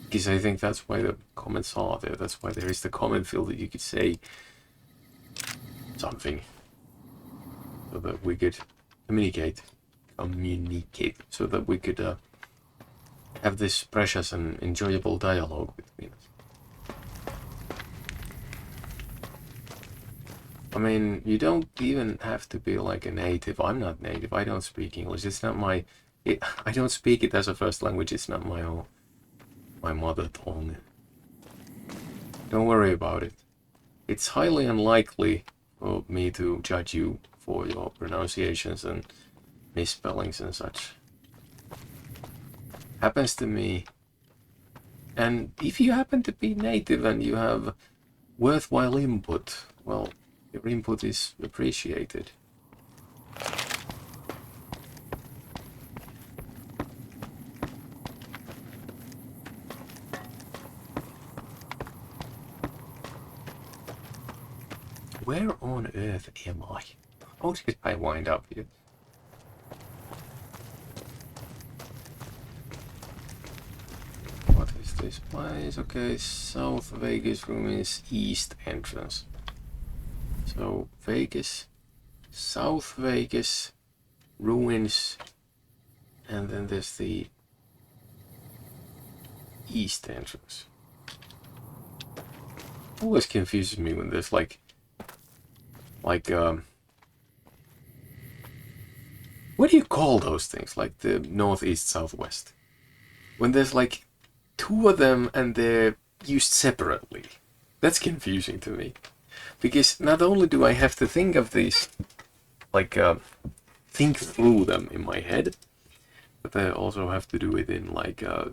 because I think that's why the comments are there. That's why there is the comment field that you could say something, so that we could communicate, so that we could have this precious and enjoyable dialogue between us. I mean, you don't even have to be like a native. I'm not native. I don't speak English. It's not my. I don't speak it as a first language. It's not my mother tongue. Don't worry about it. It's highly unlikely for me to judge you for your pronunciations and misspellings and such. Happens to me. And if you happen to be native and you have worthwhile input, well, your input is appreciated. Where on earth am I? How did I wind up here? What is this place? Okay, South Vegas Ruins East entrance. So Vegas, South Vegas Ruins, and then there's the East entrance. always confuses me when there's like what do you call those things? Like the northeast, southwest. When there's like two of them and they're used separately. That's confusing to me. Because not only do I have to think of these, like, think through them in my head, but I also have to do it in, like, a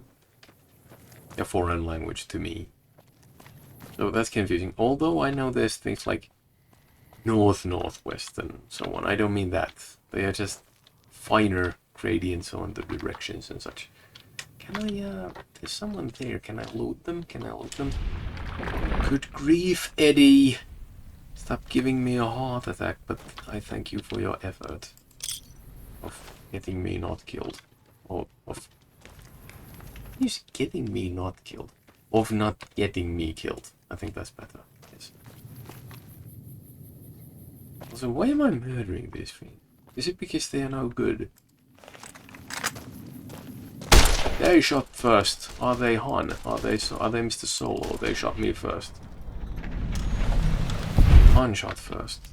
foreign language to me. So that's confusing. Although I know there's things like north, northwest, and so on. I don't mean that. They are just finer gradients on the directions and such. Can I, there's someone there. Can I loot them? Can I loot them? Good grief, Eddie! Stop giving me a heart attack, but I thank you for your effort of getting me not killed. Or of... He's getting me not killed. Of not getting me killed. I think that's better. Yes. Also, why am I murdering these things? Is it because they are no good? They shot first. Are they Han? Are they Mr. Solo? They shot me first. Han shot first.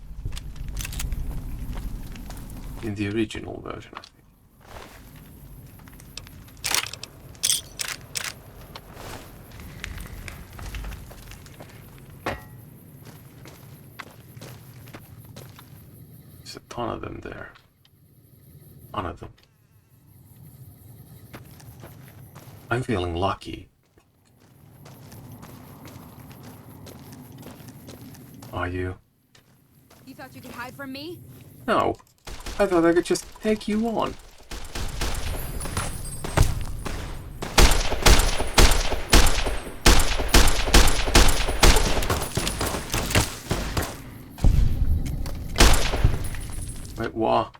In the original version, I think. There's a ton of them there. Ton of them. I'm feeling lucky. Are you? You thought you could hide from me? No. I thought I could just take you on. Wait, what?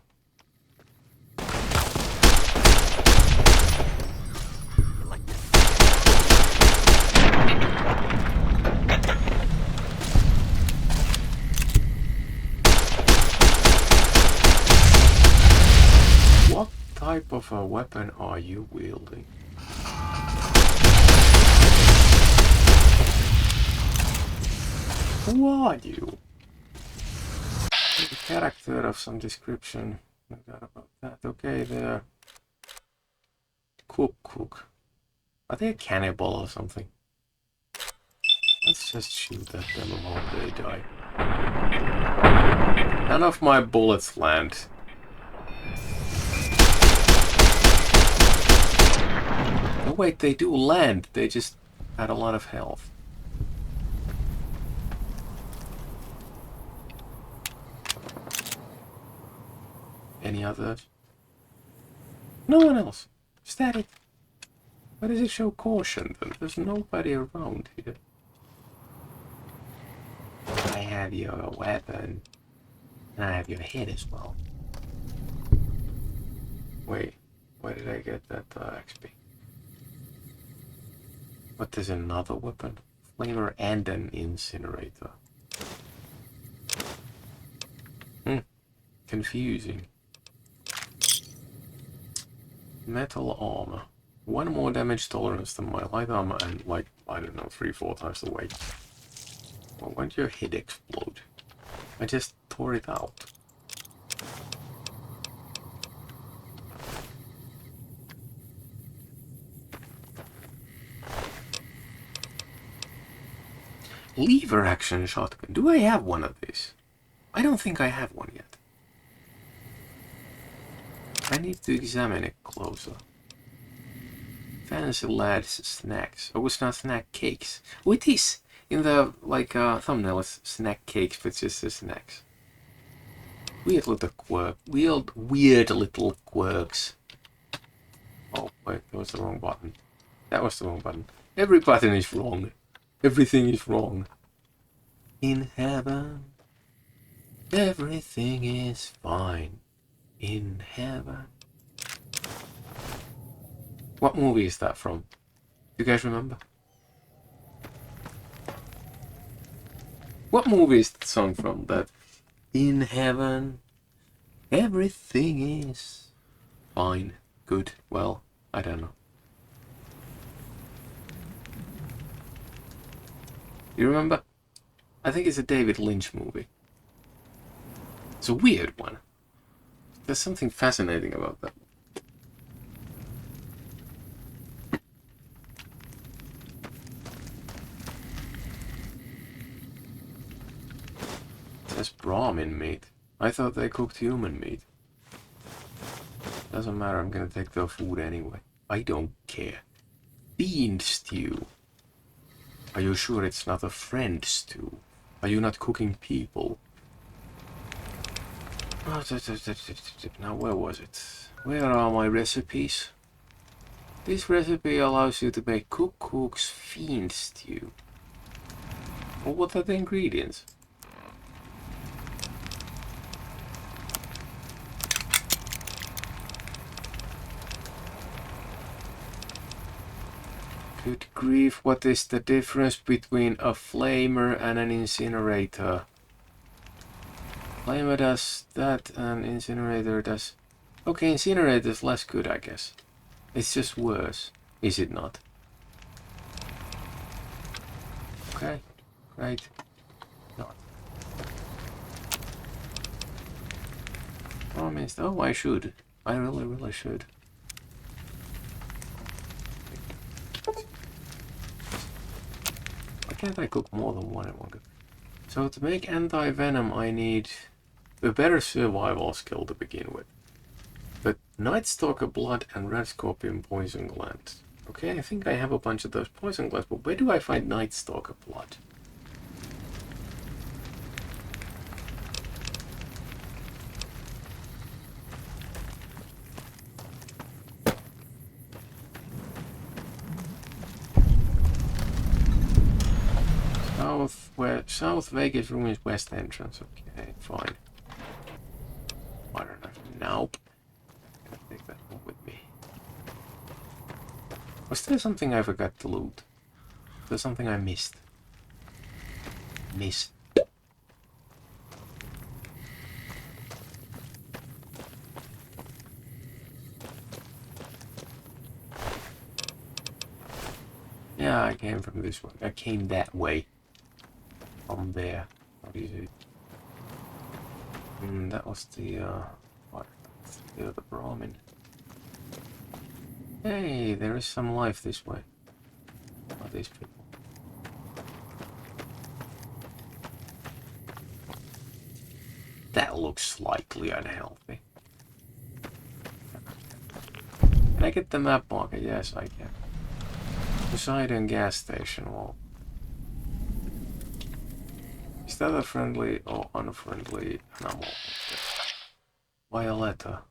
What type of a weapon are you wielding? Who are you? A character of some description. No doubt about that. Okay, they're... Cook. Are they a cannibal or something? Let's just shoot at them while they die. None of my bullets land. Oh wait, they do land. They just had a lot of health. Any others? No one else. Static. Why does it show caution then? There's nobody around here. I have your weapon. And I have your head as well. Wait, where did I get that XP? But there's another weapon? Flamer and an incinerator. Confusing. Metal armor. 1 more damage tolerance than my light armor and like, I don't know, 3-4 times the weight. Well, why did your head explode? I just tore it out. Lever action shotgun. Do I have one of these? I don't think I have one yet. I need to examine it closer. Fancy lads snacks. Oh, it's not snack cakes. Oh, it is! In the, like, thumbnail, it's snack cakes, but it's just the snacks. Weird little quirk. Weird little quirks. Oh, wait, that was the wrong button. That was the wrong button. Every button is wrong. Everything is wrong. In heaven, everything is fine. In heaven. What movie is that from? You guys remember? What movie is the song from that? In heaven, everything is fine. Good. Well, I don't know. You remember? I think it's a David Lynch movie. It's a weird one. There's something fascinating about that. It says Brahmin meat. I thought they cooked human meat. Doesn't matter, I'm gonna take their food anyway. I don't care. Fiend stew. Are you sure it's not a friend stew? Are you not cooking people? Now where was it? Where are my recipes? This recipe allows you to make Cook's Fiend stew. Well, what are the ingredients? Good grief, what is the difference between a flamer and an incinerator? Flamer does that and incinerator does... Okay, incinerator is less good, I guess. It's just worse, is it not? Okay, great. Not. Promised. Oh, I should. I really should. Why can't I cook more than one at one go? So to make anti-venom I need a better survival skill to begin with. But Night Stalker blood and Red Scorpion poison glands. Okay, I think I have a bunch of those poison glands, but where do I find Night Stalker blood? South Vegas Ruins West entrance. Okay, fine. I don't know. Nope. I'm gonna take that one with me. Was there something I forgot to loot? Was there something I missed? Missed. Yeah, I came from this one. I came that way. From there. What is it? That was the what? The Brahmin. Hey, there is some life this way. What are these people? That looks slightly unhealthy. Can I get the map marker? Yes, I can. Poseidon gas station. Well, is that a friendly or unfriendly animal? Violetta.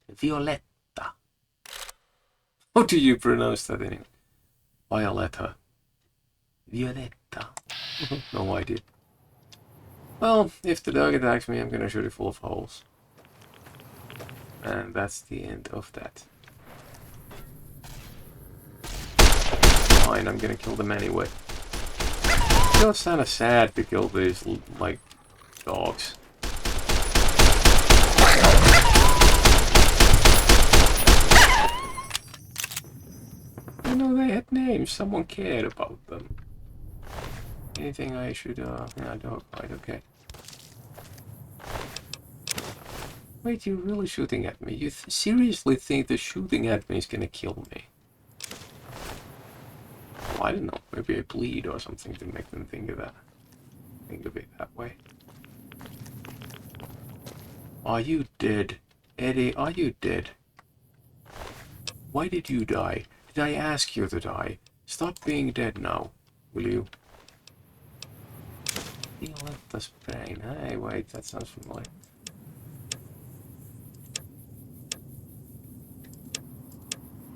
Violetta. How do you pronounce that anyway? Violetta. Violetta. No idea. Well, if the dog attacks me, I'm gonna shoot it full of holes. And that's the end of that. Fine, I'm gonna kill them anyway. It feels kind of sad to kill these, like, dogs. You know, they had names. Someone cared about them. Anything I should, yeah, dog fight, okay. Wait, you're really shooting at me? You seriously think that shooting at me is gonna kill me? Well, I don't know. Maybe I bleed or something to make them think of that. Think of it that way. Are you dead? Eddie, are you dead? Why did you die? Did I ask you to die? Stop being dead now, will you? Violetta's pain. Hey, wait, that sounds familiar.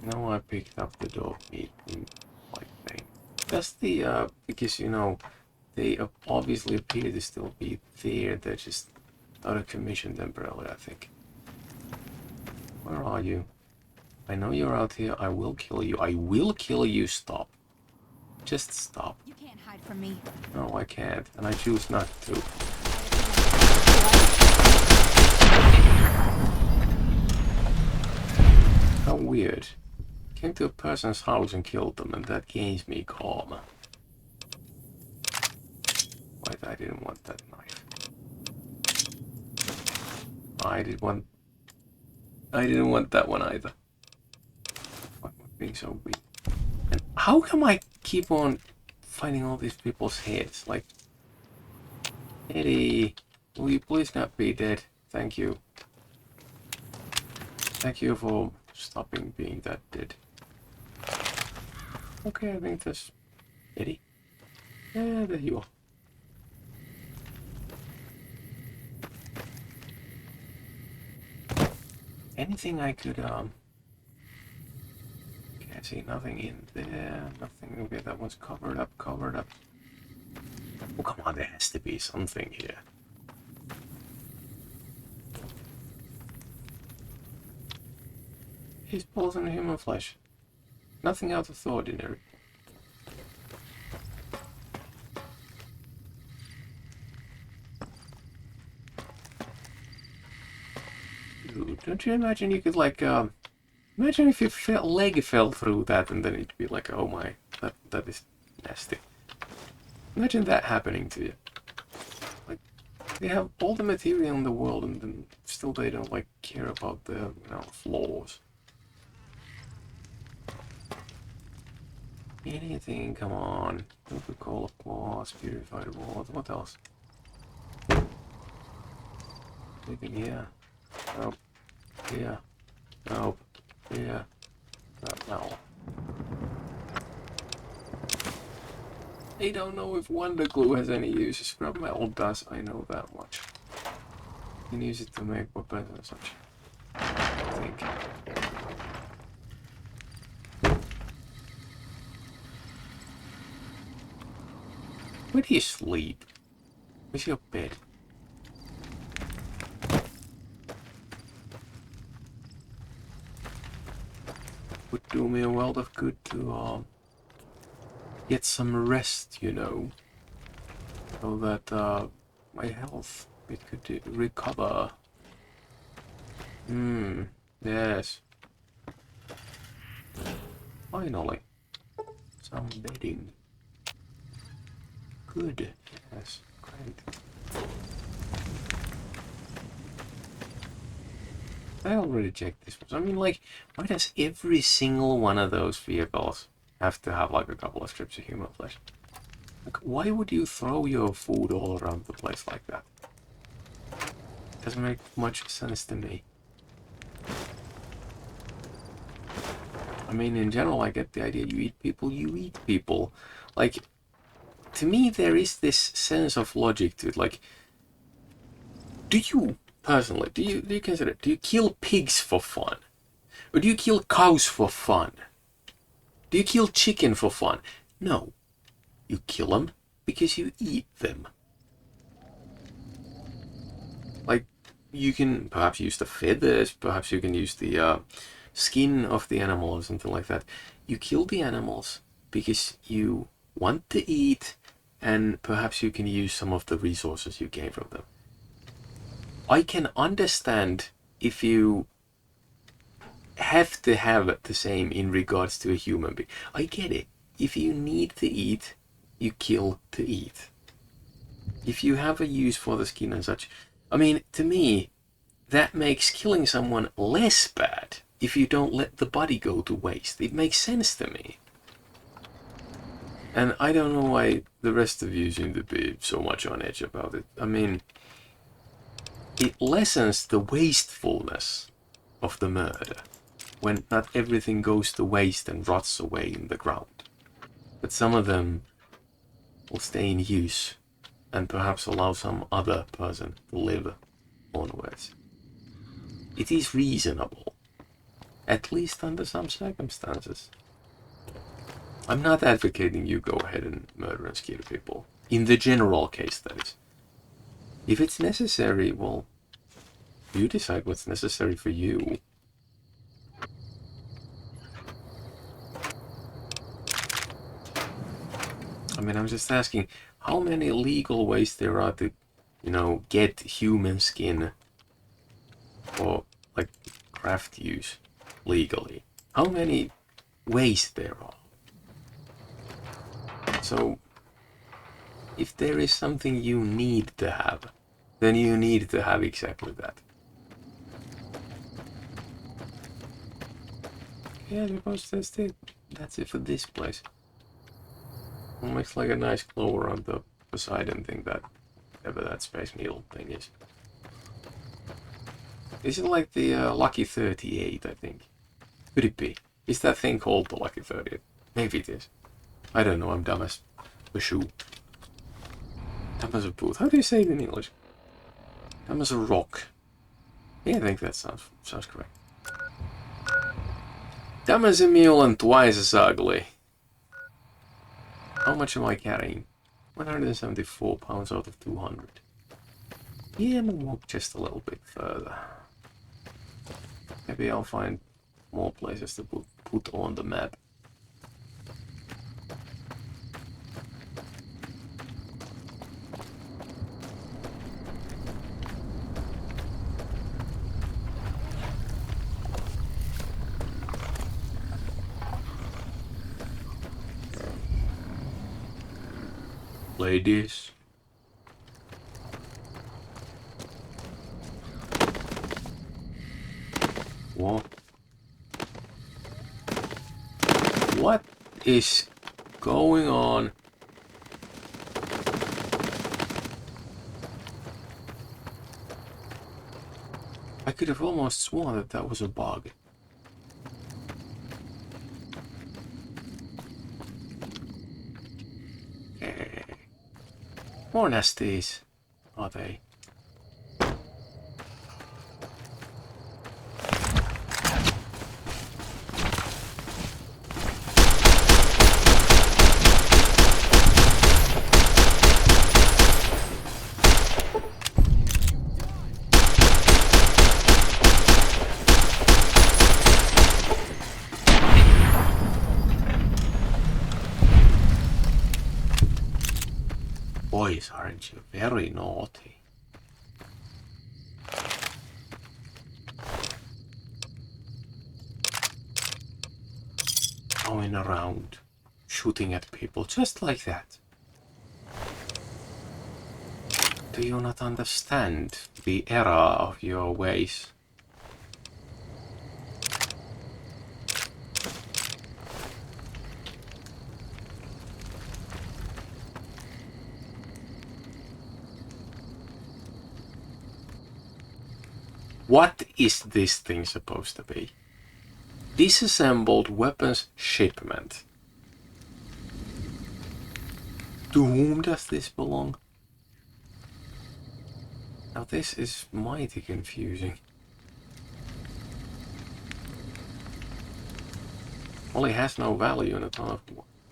Now I picked up the dog meat like thing. That's the, because, you know, they obviously appear to still be there. They're just out of commission temporarily, I think. Where are you? I know you're out here. I will kill you. I will kill you. Stop. Just stop. You can't hide from me. No, I can't. And I choose not to. How weird. Came to a person's house and killed them, and that gains me karma. Wait, I didn't want that knife. I didn't want that one either. Why am I being so weak? And how come I keep on finding all these people's heads? Like, Eddie, will you please not be dead? Thank you. Thank you for stopping being that dead. Okay, I think that's Eddie. Yeah, there you are. Anything I could, can't see nothing in there, nothing. Okay, that one's covered up. Oh, come on, there has to be something here. His balls and human flesh. Nothing out of the ordinary. Dude, don't you imagine you could, like, imagine if your leg fell through that and then it'd be like, oh my, that is nasty. Imagine that happening to you. Like, they have all the material in the world and then still they don't, like, care about the, flaws. Anything, come on. Coca-Cola Plus, purified water, what else? Anything here? Nope. Here. Nope. Here. No. I don't know if Wonder Glue has any uses. Scrap metal does, I know that much. You can use it to make weapons and such. I think. Where do you sleep? Where's your bed? Would do me a world of good to get some rest, so that my health could recover. Yes. Finally, some bedding. Good. Yes, great. I already checked this. I mean, like, why does every single one of those vehicles have to have, like, a couple of strips of human flesh? Like, why would you throw your food all around the place like that? Doesn't make much sense to me. I mean, in general, I get the idea. You eat people. Like, to me, there is this sense of logic to it. Like, do you consider, do you kill pigs for fun? Or do you kill cows for fun? Do you kill chicken for fun? No. You kill them because you eat them. Like, you can perhaps use the feathers, perhaps you can use the skin of the animal or something like that. You kill the animals because you want to eat, and perhaps you can use some of the resources you gain from them. I can understand if you have to have the same in regards to a human being. I get it. If you need to eat, you kill to eat. If you have a use for the skin and such, I mean, to me, that makes killing someone less bad if you don't let the body go to waste. It makes sense to me. And I don't know why the rest of you seem to be so much on edge about it. I mean, it lessens the wastefulness of the murder when not everything goes to waste and rots away in the ground. But some of them will stay in use and perhaps allow some other person to live onwards. It is reasonable, at least under some circumstances. I'm not advocating you go ahead and murder and skin people. In the general case, that is. If it's necessary, well, you decide what's necessary for you. I mean, I'm just asking, how many legal ways there are to, get human skin for, like, craft use legally? How many ways there are? So, if there is something you need to have, then you need to have exactly that. Yeah, I suppose that's it. That's it for this place. It makes like a nice glow around the Poseidon thing, that whatever that Space Needle thing is. Is it like the Lucky 38, I think? Could it be? Is that thing called the Lucky 38? Maybe it is. I don't know, I'm dumb as a shoe. Dumb as a boot. How do you say it in English? Dumb as a rock. Yeah, I think that sounds correct. Dumb as a mule and twice as ugly. How much am I carrying? 174 pounds out of 200. Yeah, I'm gonna walk just a little bit further. Maybe I'll find more places to put on the map. Ladies. What? What is going on? I could have almost sworn that that was a bug. More nasties, are they? Boys, aren't you very naughty? Going around, shooting at people just like that. Do you not understand the error of your ways? What is this thing supposed to be? Disassembled weapons shipment. To whom does this belong? Now this is mighty confusing. Well, it has no value and a ton of...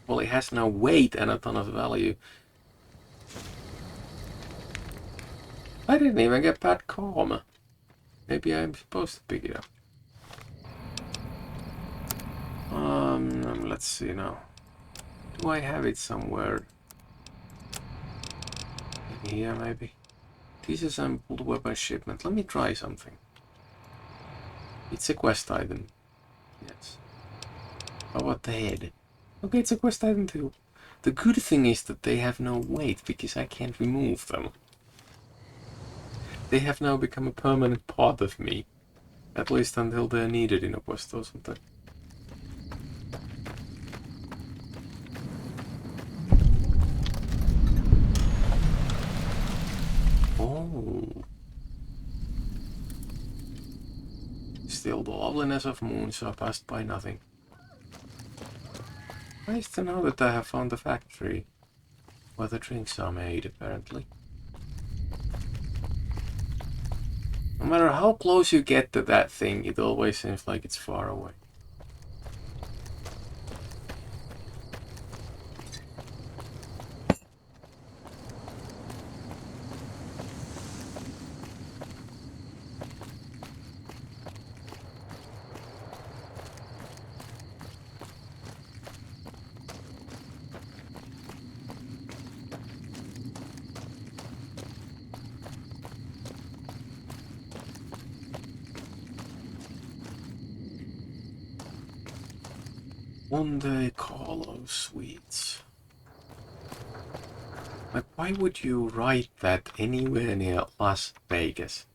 Well, it has no weight and a ton of value. I didn't even get bad karma. Maybe I'm supposed to pick it up. Let's see now. Do I have it somewhere? In here, maybe? Disassembled weapon shipment. Let me try something. It's a quest item. Yes. How about the head? Okay, it's a quest item too. The good thing is that they have no weight, because I can't remove them. They have now become a permanent part of me. At least until they're needed in a quest or something. Oh. Still, the loveliness of moon surpassed by nothing. Nice to know that I have found the factory where the drinks are made, apparently. No matter how close you get to that thing, it always seems like it's far away. Monte Carlo sweets. Like, why would you write that anywhere near Las Vegas?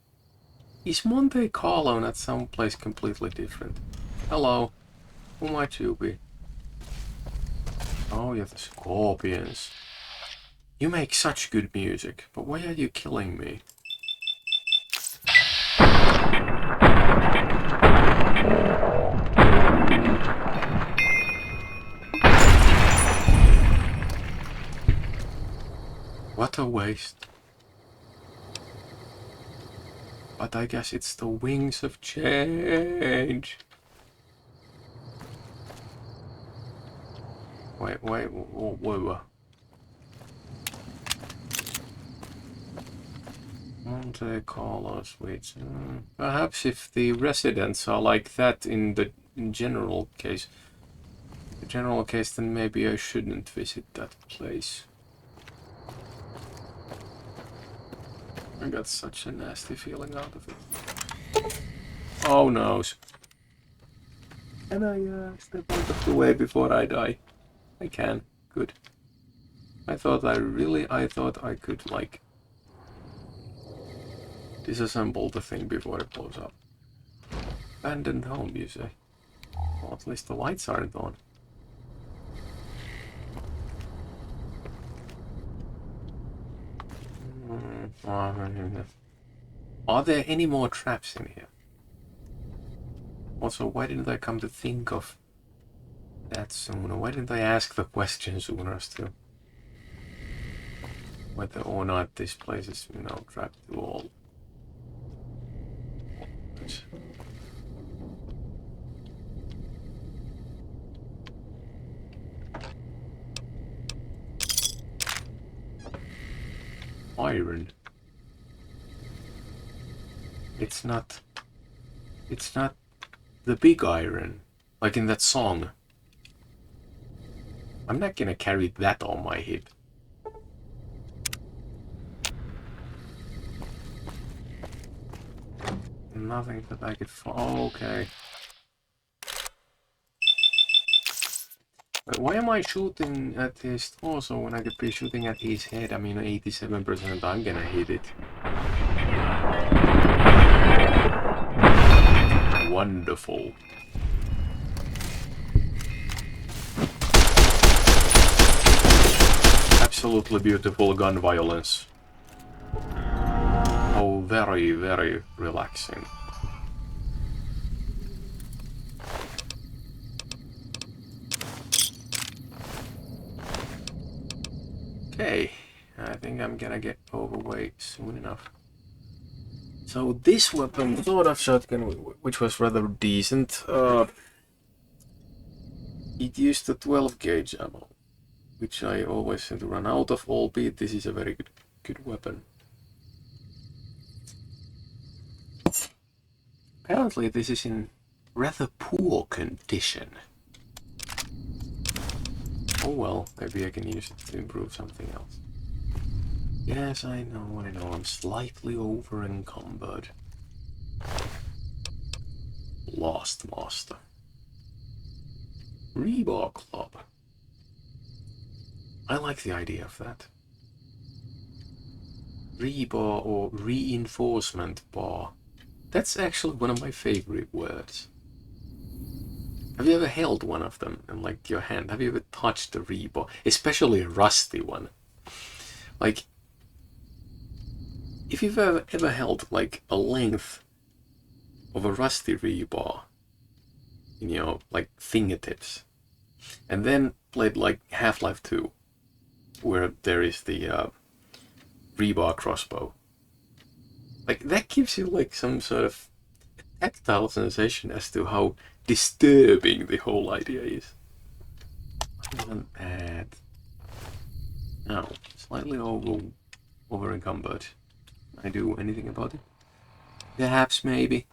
Is Monte Carlo not someplace completely different? Hello, who might you be? Oh, you're the Scorpions. You make such good music, but why are you killing me? What a waste. But I guess it's the wings of change. Wait, whoa. Monte Carlo Suites. Perhaps if the residents are like that in the general case, then maybe I shouldn't visit that place. I got such a nasty feeling out of it. Oh no. Can I step out of the way before I die? I can. Good. I thought I could, like, disassemble the thing before it blows up. Abandoned home, you say? Well, at least the lights aren't on. Are there any more traps in here? Also, why didn't I come to think of that sooner? Why didn't I ask the question sooner as to whether or not this place is, you know, trapped to all? Iron. It's not the big iron, like in that song. I'm not gonna carry that on my hip. Nothing that I could find. Oh, okay. But why am I shooting at his torso when I could be shooting at his head? I mean, 87% I'm gonna hit it. Wonderful. Absolutely beautiful gun violence. Oh, very, very relaxing. Okay, I think I'm gonna get overweight soon enough. So this weapon, sort of shotgun, which was rather decent, it used the 12 gauge ammo, which I always seem to run out of, albeit this is a very good weapon. Apparently this is in rather poor condition. Oh well, maybe I can use it to improve something else. Yes, I know, I'm slightly over encumbered. Lost Master. Rebar Club. I like the idea of that. Rebar or reinforcement bar. That's actually one of my favorite words. Have you ever held one of them in, like, your hand? Have you ever touched a rebar? Especially a rusty one. Like, if you've ever held, like, a length of a rusty rebar in your, like, fingertips, and then played, like, Half-Life 2, where there is the rebar crossbow. Like, that gives you, like, some sort of tactile sensation as to how disturbing the whole idea is. Wasn't bad. No, slightly over encumbered. Can I do anything about it? Perhaps, maybe.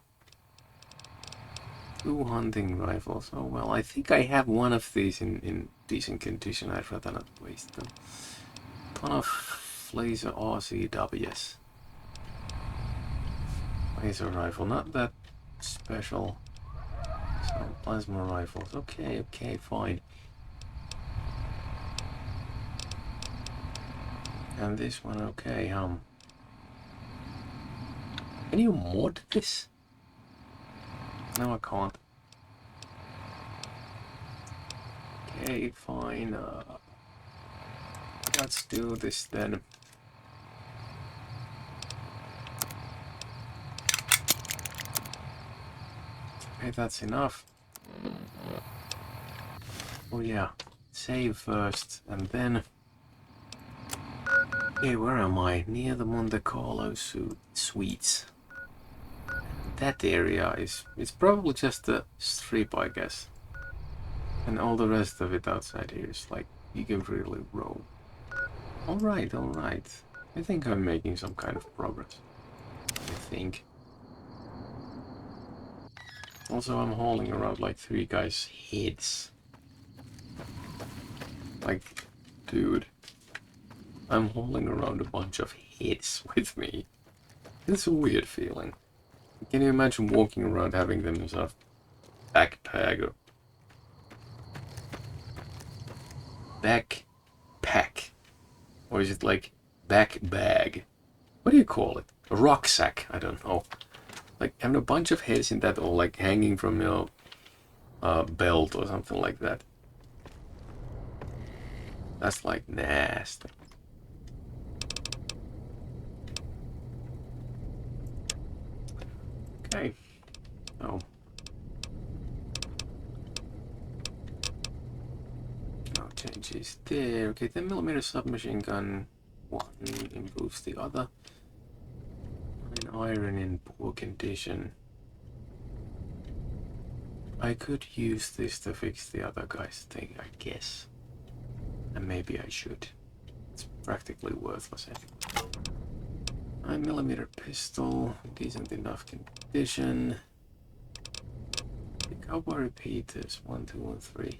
2 hunting rifles. Oh well, I think I have one of these in decent condition. I'd rather not waste them. Ton of laser RCWs. Laser rifle, not that special. Some plasma rifles. Okay, fine. And this one, okay, can you mod this? No, I can't. Okay, fine. Let's do this then. Okay, that's enough. Oh yeah, save first, and then... Okay, where am I? Near the Monte Carlo suites. That area is... It's probably just a strip, I guess. And all the rest of it outside here is like, you can really roam. Alright, alright. I think I'm making some kind of progress. I think. Also, I'm hauling around like 3 guys' heads. Like, dude. I'm hauling around a bunch of heads with me. It's a weird feeling. Can you imagine walking around having them as a backpack or... Backpack? Or is it like back bag? What do you call it? A rucksack? I don't know. Like having a bunch of heads in that, or like hanging from your belt or something like that. That's like nasty. Okay. Oh. No changes there. Okay, 10mm submachine gun. One improves the other. An iron in poor condition. I could use this to fix the other guy's thing, I guess. And maybe I should. It's practically worthless anyway. 9mm pistol, decent enough condition. The cowboy repeaters, 1, 2, and 3.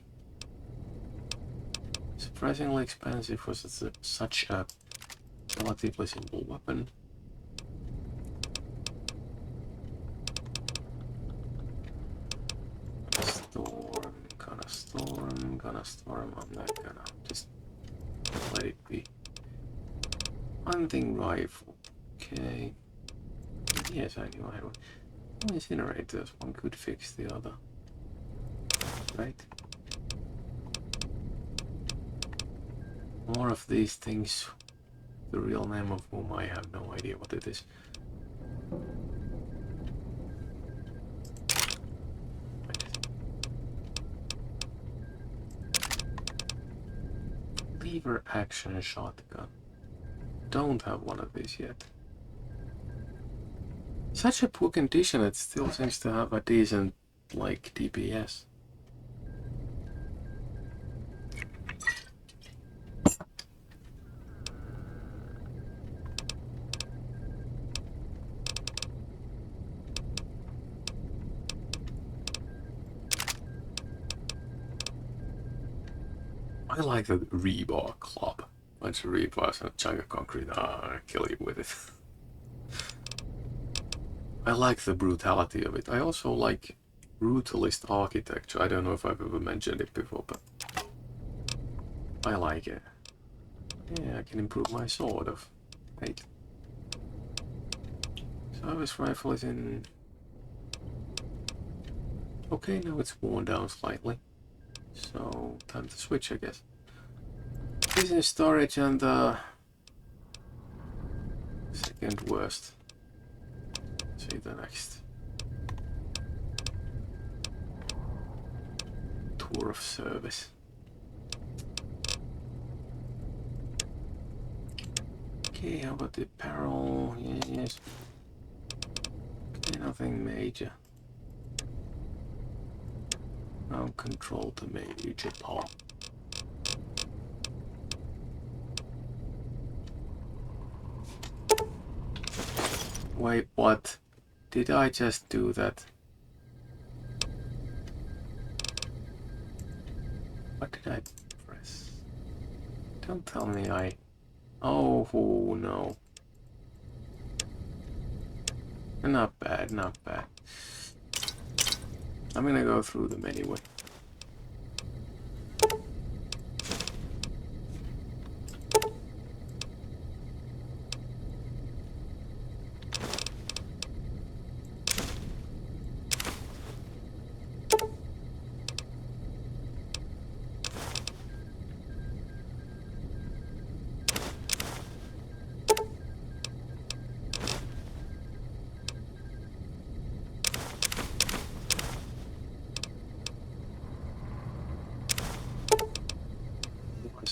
Surprisingly expensive for such a relatively simple weapon. Gonna storm, I'm not gonna just let it be. Hunting rifle, okay. Yes, I knew I would. Incinerators, one could fix the other. Right? More of these things, the real name of whom I have no idea what it is. Lever action shotgun. Don't have one of these yet. Such a poor condition, it still seems to have a decent, like, DPS. I like the rebar club. Bunch of rebars and a chunk of concrete. I'll kill you with it. I like the brutality of it. I also like brutalist architecture. I don't know if I've ever mentioned it before, but I like it. Yeah, I can improve my sword of 8. Service rifle is in... Okay, now it's worn down slightly. So, time to switch, I guess. Business storage and the second worst. See the next. Tour of service. Okay, how about the apparel? Yes. Okay, nothing major. Ground control to major part. Wait, what? Did I just do that? What did I press? Don't tell me I... Oh, no. Not bad, not bad. I'm gonna go through them anyway.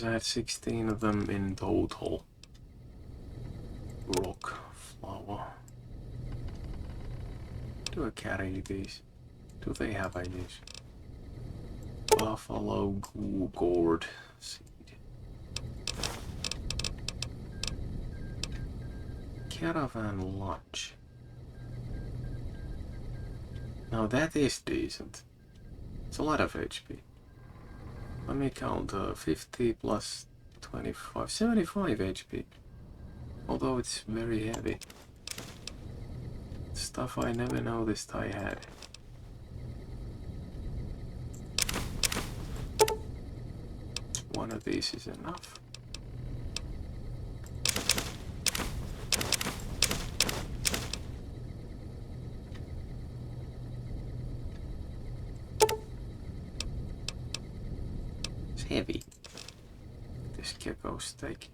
because I had 16 of them in total. Rock flower. Do I carry these? Do they have ideas? Buffalo gourd seed. Caravan lunch. Now that is decent. It's a lot of HP. Let me count 50 plus 25, 75 HP. Although it's very heavy. Stuff I never noticed I had. One of these is enough. It's heavy. This gecko steak.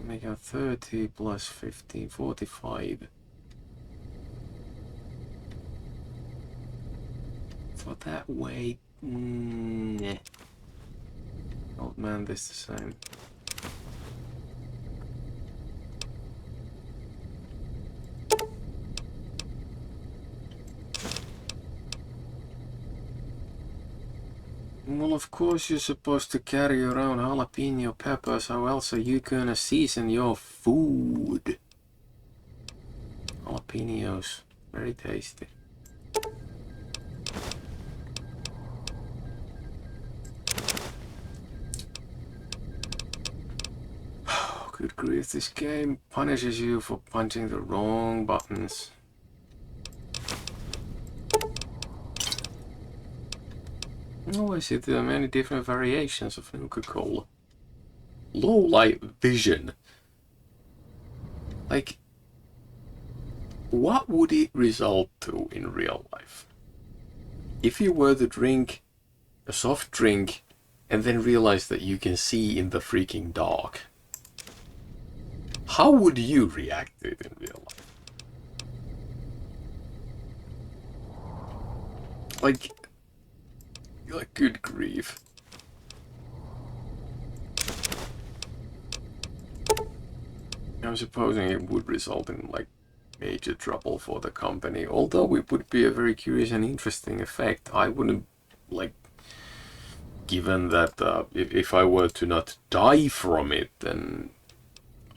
Make a 30 plus 15, 45. For that weight, nah. Old man, this the same. Well, of course you're supposed to carry around jalapeno peppers, how else are you gonna season your food? Jalapenos, very tasty. Good grief, this game punishes you for punching the wrong buttons. Oh, I see there are many different variations of Nuka-Cola. Low light vision. Like, what would it result to in real life? If you were to drink a soft drink and then realize that you can see in the freaking dark. How would you react to it in real life? Like good grief. I'm supposing it would result in like major trouble for the company, although it would be a very curious and interesting effect. I wouldn't like, given that if I were to not die from it, then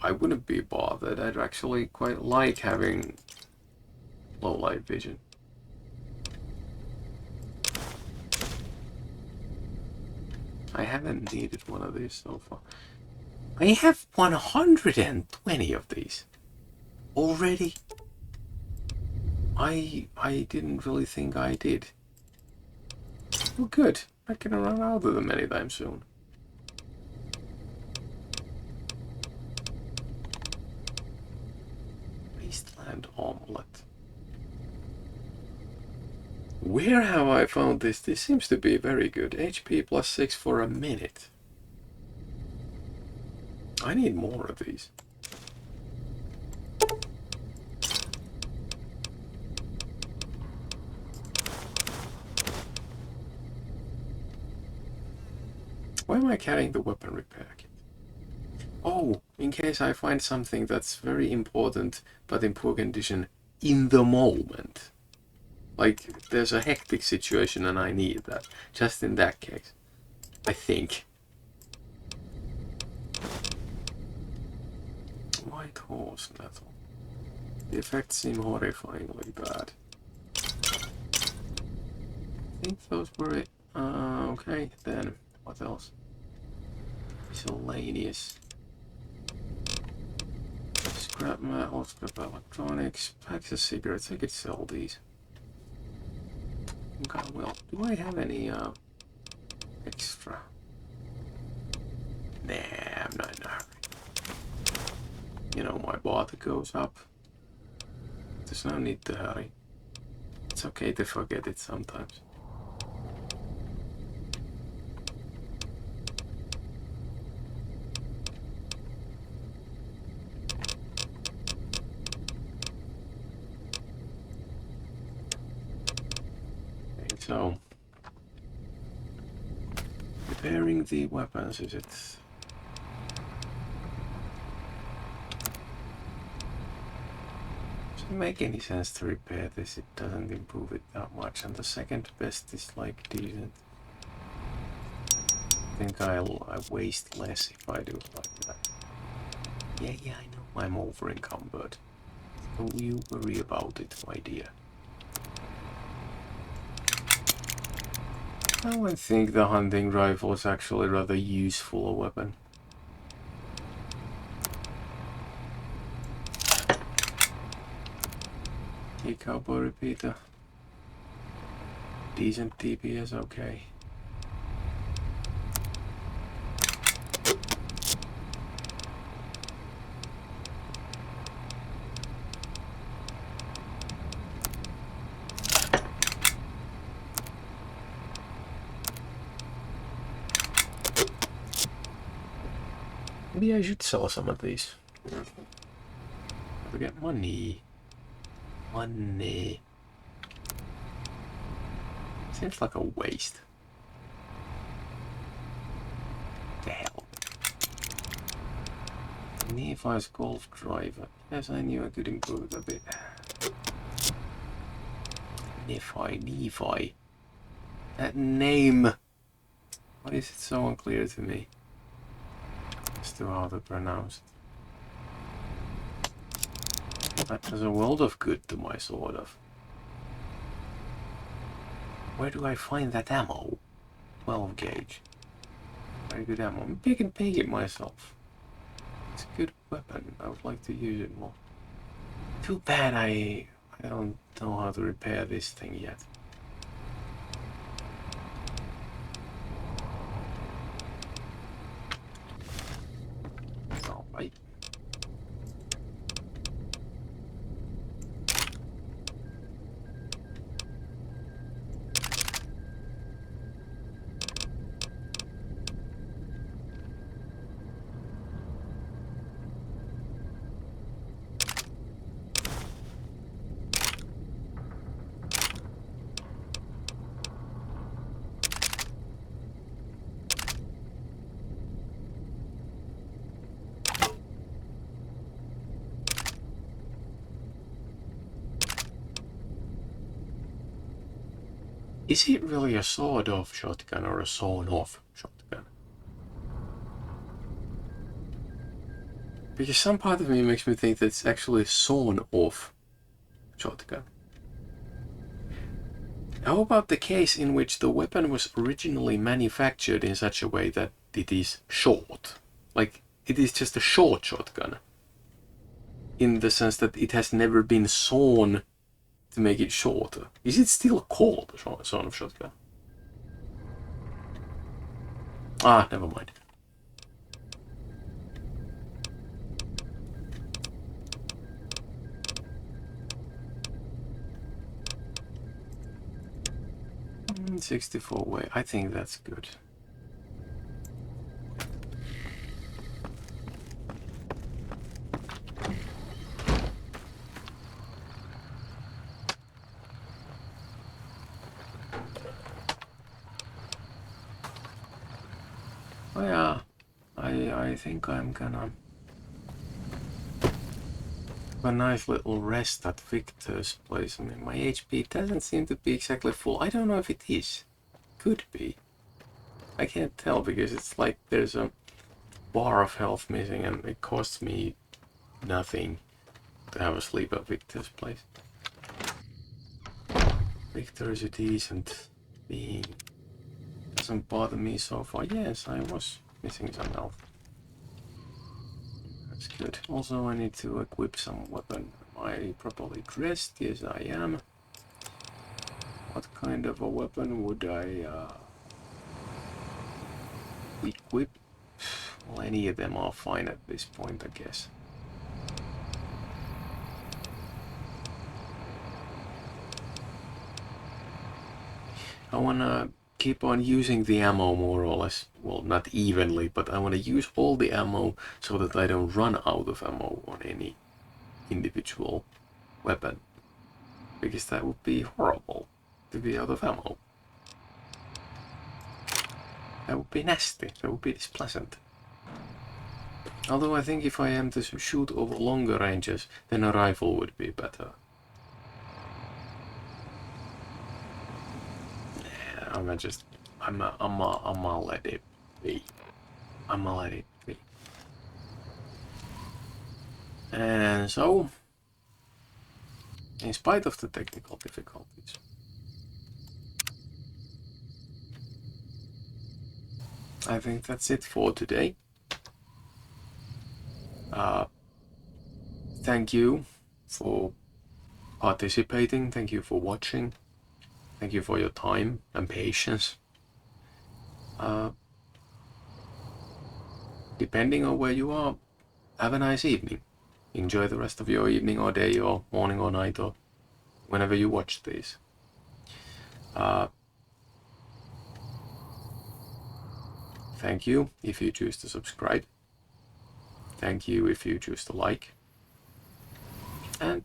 I wouldn't be bothered. I'd actually quite like having low light vision. I haven't needed one of these so far. I have 120 of these already. I didn't really think I did. Well, good. I can run out of them anytime soon. Wasteland omelette. Where have I found this? This seems to be very good. HP plus 6 for a minute. I need more of these. Why am I carrying the weapon repair kit? Oh, in case I find something that's very important but in poor condition in the moment. Like, there's a hectic situation and I need that. Just in that case. I think. White horse metal. The effects seem horrifyingly bad. I think those were it. Okay, then. What else? Miscellaneous. Scrap metal, scrap electronics, packs of cigarettes. I could sell these. Okay, well, do I have any extra? Nah, I'm not in a hurry. You know, my barter goes up. There's no need to hurry. It's okay to forget it sometimes. So, repairing the weapons, is it? Doesn't make any sense to repair this, it doesn't improve it that much, and the second best is like decent. I think I waste less if I do it like that. Yeah, I know I'm over encumbered. Don't you worry about it, my dear. Now I think the hunting rifle is actually rather useful a weapon. Hey, cowboy repeater. Decent DPS, okay. Maybe I should sell some of these. I get money. Money. Seems like a waste. The hell. Nephi's golf driver. Yes, I knew I could improve it a bit. Nephi. That name. Why is it so unclear to me? As to how to pronounce it. That does a world of good to my sort of. Where do I find that ammo? 12 gauge. Very good ammo. Maybe I can make it myself. It's a good weapon. I would like to use it more. Too bad I don't know how to repair this thing yet. Alright. Is it really a sawed-off shotgun or a sawn-off shotgun? Because some part of me makes me think that it's actually a sawn-off shotgun. How about the case in which the weapon was originally manufactured in such a way that it is short? Like, it is just a short shotgun. In the sense that it has never been sawn to make it shorter. Is it still called a sawn-off shotgun? Ah, never mind. Mm, 64 way. I think that's good. Oh yeah, I think I'm gonna have a nice little rest at Victor's place. I mean, my HP doesn't seem to be exactly full. I don't know if it is. Could be. I can't tell because it's like there's a bar of health missing and it costs me nothing to have a sleep at Victor's place. Victor is a decent being. Doesn't bother me so far. Yes, I was missing some health. That's good. Also, I need to equip some weapon. Am I properly dressed? Yes, I am. What kind of a weapon would I equip? Well, any of them are fine at this point, I guess. I wanna keep on using the ammo more or less. Well, not evenly, but I wanna use all the ammo so that I don't run out of ammo on any individual weapon. Because that would be horrible to be out of ammo. That would be nasty. That would be displeasant. Although I think if I am to shoot over longer ranges, then a rifle would be better. Yeah, I'ma let it be. I'ma let it be. And so, in spite of the technical difficulties, I think that's it for today. Thank you for participating. Thank you for watching. Thank you for your time and patience. Depending on where you are, have a nice evening. Enjoy the rest of your evening or day or morning or night or whenever you watch these. Thank you if you choose to subscribe. Thank you if you choose to like. And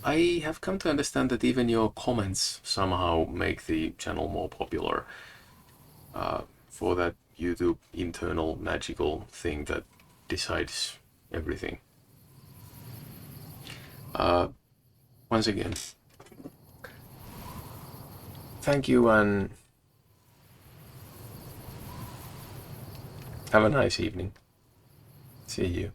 I have come to understand that even your comments somehow make the channel more popular for that YouTube internal magical thing that decides everything. Once again, thank you and have a nice evening. See you.